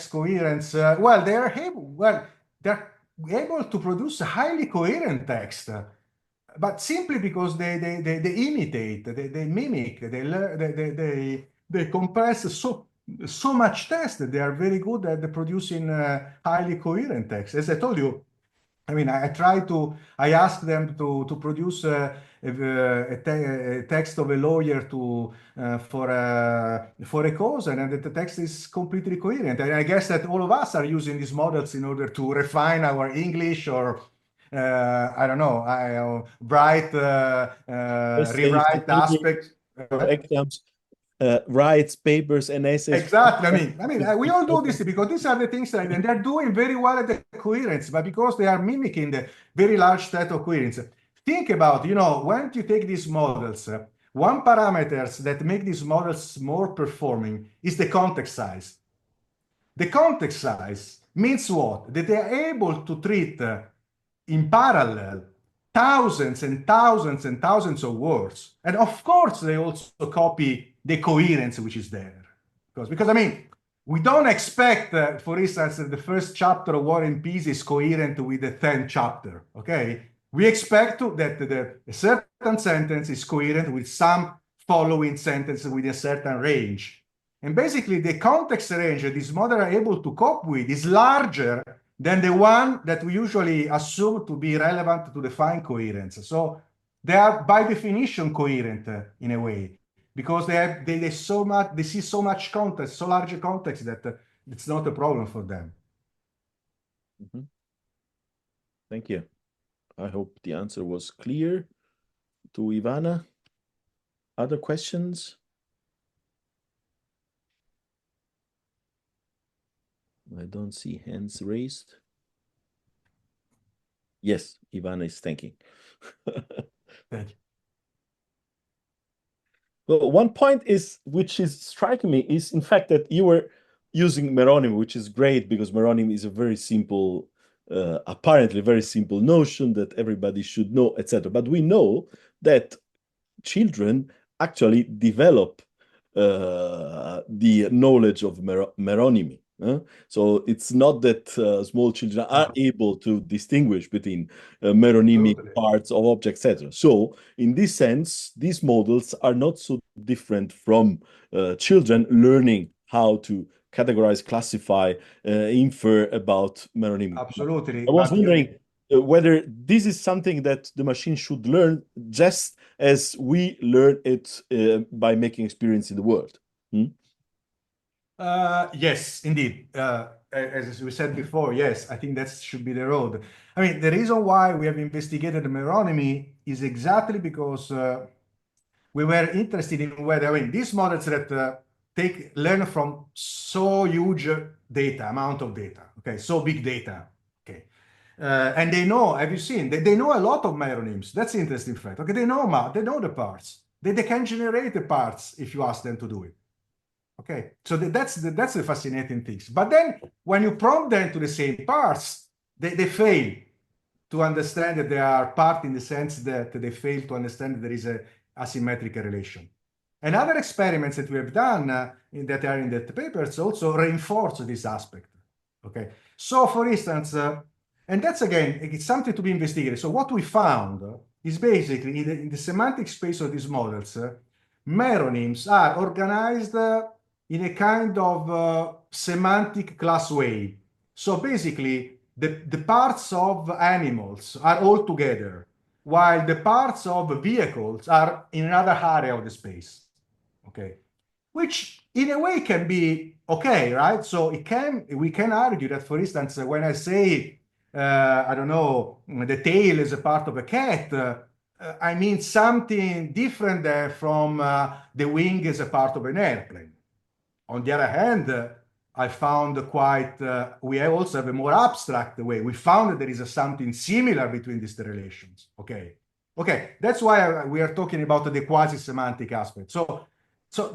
coherence, well, they're able to produce a highly coherent text, but simply because they imitate, they mimic, they learn, they compress so much text that they are very good at producing highly coherent text. As I told you, I mean, I asked them to produce a text of a lawyer for a cause, and the text is completely coherent. And I guess that all of us are using these models in order to refine our English or I don't know, rewrite aspects. exams, writes papers and essays. Exactly. I mean, we all do this because these are the things that, and they're doing very well at the coherence, but because they are mimicking the very large set of coherence. Think about, when you take these models, one parameters that make these models more performing is the context size. The context size means what? That they are able to treat in parallel thousands and thousands and thousands of words. And of course, they also copy the coherence which is there. Because I mean, we don't expect, for instance, that the first chapter of War and Peace is coherent with the 10th chapter, okay? We expect that a certain sentence is coherent with some following sentence with a certain range. And basically, the context range that this model are able to cope with is larger than the one that we usually assume to be relevant to define coherence. So they are by definition coherent in a way, because they see so much context, so large a context that it's not a problem for them. Thank you. I hope the answer was clear to Ivana. Other questions? I don't see hands raised. Yes, Ivana is thanking. Thank you. Well, one point is, which is striking me, is in fact that you were using meronymy, which is great because meronymy is a very simple, apparently very simple notion that everybody should know, etc. But we know that children actually develop the knowledge of meronymy. So it's not that small children are able to distinguish between meronymic parts of objects, etc. So in this sense, these models are not so different from children learning how to categorize, classify, infer about meronymy. Absolutely. I was wondering whether this is something that the machine should learn just as we learn it by making experience in the world. Yes, indeed. As we said before, yes, I think that should be the road. I mean, the reason why we have investigated meronymy is exactly because we were interested in whether, I mean, these models that learn from so huge amount of data, okay, so big data, okay. And they know, have you seen, they know a lot of meronyms. That's the interesting fact. Okay, they know the parts. They can generate the parts if you ask them to do it. Okay, so that's the fascinating things. But then when you prompt them to the same parts, they fail to understand that they are part in the sense that they fail to understand that there is a asymmetric relation. And other experiments that we have done that are in the papers also reinforce this aspect. Okay, so for instance, and that's again, it's something to be investigated. So what we found is basically in the semantic space of these models, meronyms are organized in a kind of semantic class way. So basically, the parts of animals are all together, while the parts of vehicles are in another area of the space. Okay, which in a way can be okay, right? So we can argue that, for instance, when I say I don't know, the tail is a part of a cat, I mean something different there from the wing is a part of an airplane. On the other hand, I found we also have a more abstract way. We found that there is something similar between these relations. Okay. Okay, that's why we are talking about the quasi-semantic aspect. So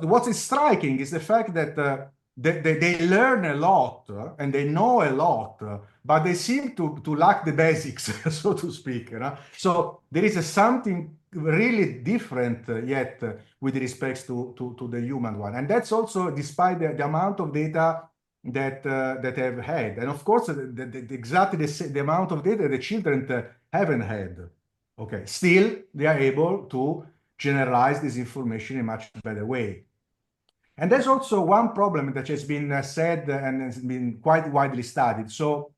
what is striking is the fact that they learn a lot and they know a lot, but they seem to lack the basics, so to speak. You know? So there is something really different yet with respect to the human one. And that's also despite the amount of data that have had. And of course, exactly the amount of data the children haven't had. Okay, still they are able to generalize this information in a much better way. And there's also one problem that has been said and has been quite widely studied. So,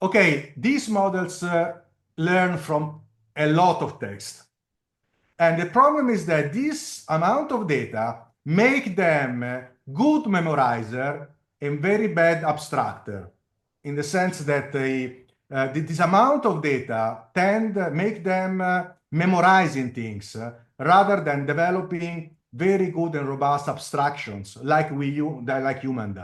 okay, these models learn from a lot of text. And the problem is that this amount of data make them good memorizer and very bad abstractor, in the sense that this amount of data make them memorizing things rather than developing very good and robust abstractions like human do.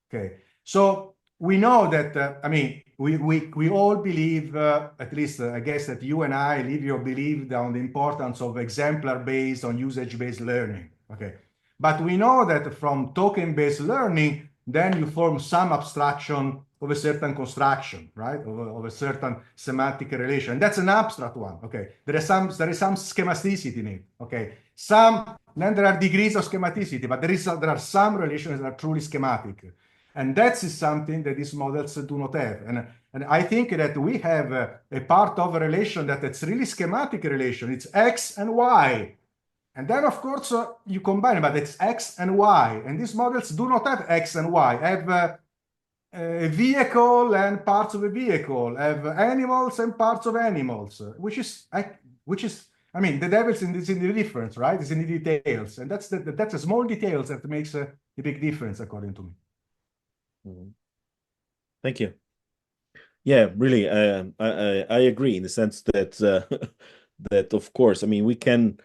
Okay, so we know that I mean we all believe, at least I guess that you and I live your belief on the importance of exemplar-based on usage-based learning. Okay, but we know that from token-based learning, then you form some abstraction of a certain construction, right? Of a certain semantic relation. And that's an abstract one. Okay, there is some schematicity in it. Okay, then there are degrees of schematicity, but there are some relations that are truly schematic. And that is something that these models do not have. And I think that we have a part of a relation that it's really schematic relation. It's X and Y. And then, of course, you combine, but it's X and Y. And these models do not have X and Y. Have a vehicle and parts of a vehicle. Have animals and parts of animals, which is, I mean, the devil is in the difference, right? It's in the details. And that's the small details that makes a big difference, according to me. Thank you. Yeah, really, I agree in the sense that that of course, I mean, we can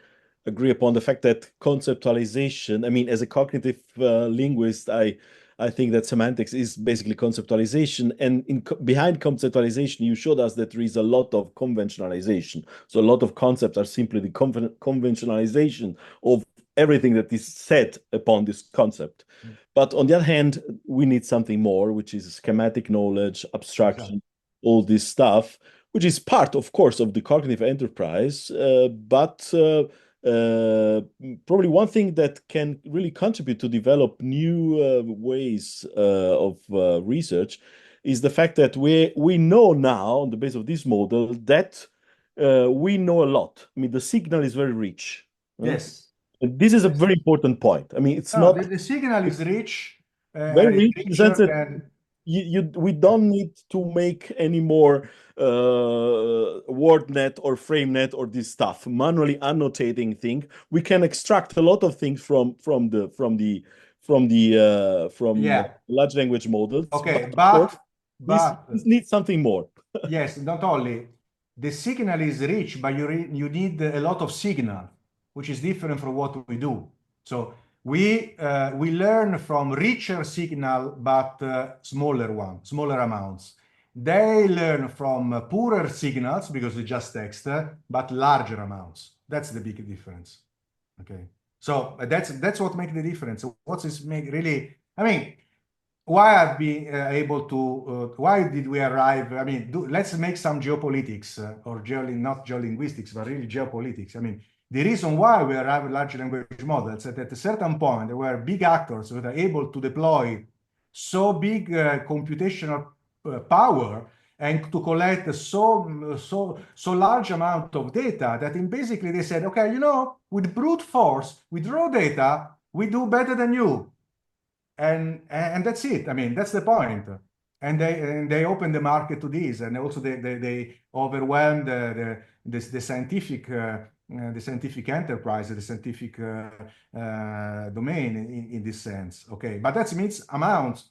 agree upon the fact that conceptualization. I mean, as a cognitive linguist, I I think that semantics is basically conceptualization, and behind conceptualization, you showed us that there is a lot of conventionalization. So a lot of concepts are simply the conventionalization of everything that is said upon this concept. But on the other hand, we need something more, which is schematic knowledge, abstraction, all this stuff, which is part, of course, of the cognitive enterprise, but probably one thing that can really contribute to develop new ways of research is the fact that we know now, on the basis of this model, that we know a lot. I mean, the signal is very rich. Yes. And this is a very important point. I mean, it's not the signal is rich, very and rich it's in the sense richer that than we don't need to make any more WordNet or FrameNet or this stuff, manually annotating thing. We can extract a lot of things from yeah. large language models. Okay, But of course, this but needs something more. yes, not only the signal is rich, but you need a lot of signal, which is different from what we do. So we learn from richer signal, but smaller amounts. They learn from poorer signals because it's just text, but larger amounts. That's the big difference. Okay, so that's what makes the difference. So what is make really? I mean, why I've been able to, why did we arrive? I mean, let's make some geopolitics or not geolinguistics, but really geopolitics. I mean, the reason why we arrive at large language models is that at a certain point, there were big actors that are able to deploy so big computational power and to collect so large amount of data that in basically they said, okay, you know, with brute force, with raw data, we do better than you. And that's it. I mean, that's the point. And they opened the market to this, and also they overwhelmed the scientific enterprise, the scientific domain in this sense. Okay, but that means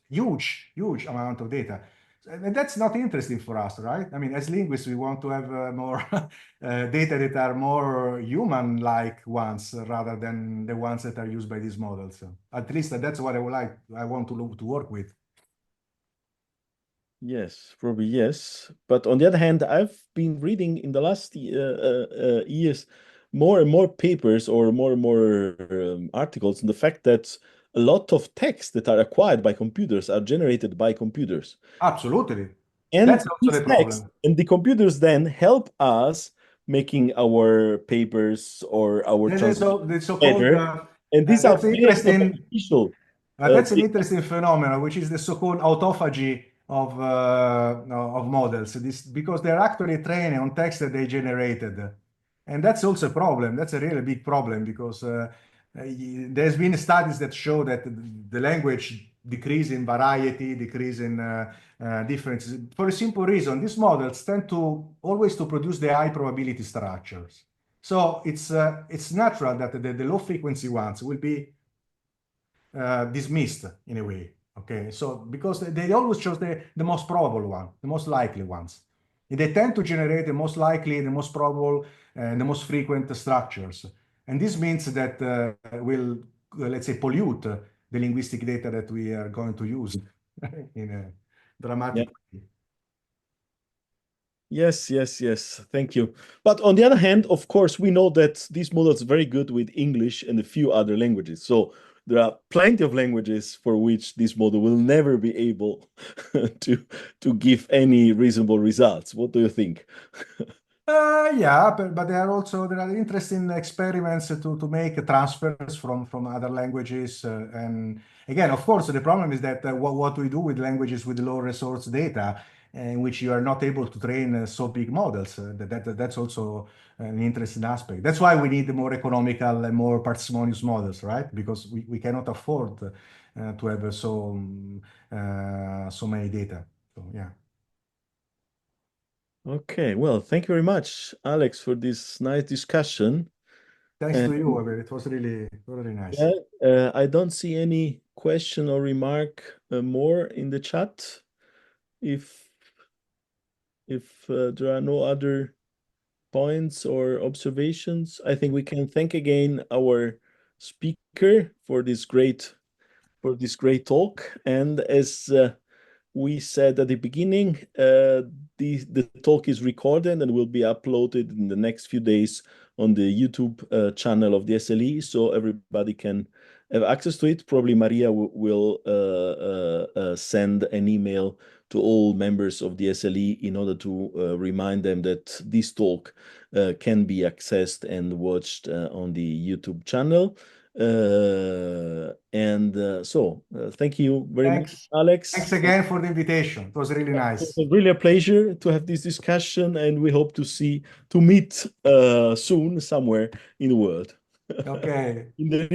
huge amount of data. And that's not interesting for us, right? I mean, as linguists, we want to have more data that are more human-like ones rather than the ones that are used by these models. At least that's what I want to work with. Yes, probably yes. But on the other hand, I've been reading in the last years more and more papers or more and more articles on the fact that a lot of texts that are acquired by computers are generated by computers. Absolutely. And That's also these the texts problem. and the computers then help us making our papers or our The translations so-called, better. And these are that's very interesting. beneficial. That's an interesting phenomenon, which is the so-called autophagy of models. Because they're actually training on text that they generated, and that's also a problem. That's a really big problem because there's been studies that show that the language decrease in variety, decrease in differences for a simple reason. These models tend to always to produce the high probability structures. So it's natural that the low frequency ones will be dismissed in a way. Okay, so because they always chose the most probable one, the most likely ones. And they tend to generate the most likely, the most probable, and the most frequent structures. And this means that will, let's say, pollute the linguistic data that we are going to use in a dramatic way. Yes, yes, yes. Thank you. But on the other hand, of course, we know that these models are very good with English and a few other languages. So there are plenty of languages for which this model will never be able to give any reasonable results. What do you think? Yeah, but there are interesting experiments to make transfers from other languages. And again, of course, the problem is that what we do with languages with low resource data, in which you are not able to train so big models, that's also an interesting aspect. That's why we need more economical and more parsimonious models, right? Because we cannot afford to have so many data. So yeah. Okay, well, thank you very much, Alex, for this nice discussion. Thanks to you, Abel. It was really nice. Yeah, I don't see any question or remark more in the chat. If there are no other points or observations, I think we can thank again our speaker for this great for this great talk. And as we said at the beginning, the talk is recorded and will be uploaded in the next few days on the YouTube channel of the SLE, so everybody can have access to it. Probably Maria will send an email to all members of the SLE in order to remind them that this talk can be accessed and watched on the YouTube channel. Thank you very much, Alex. Thanks again for the invitation. It was really nice. It was really a pleasure to have this discussion, and we hope to meet soon somewhere in the world. Okay. In the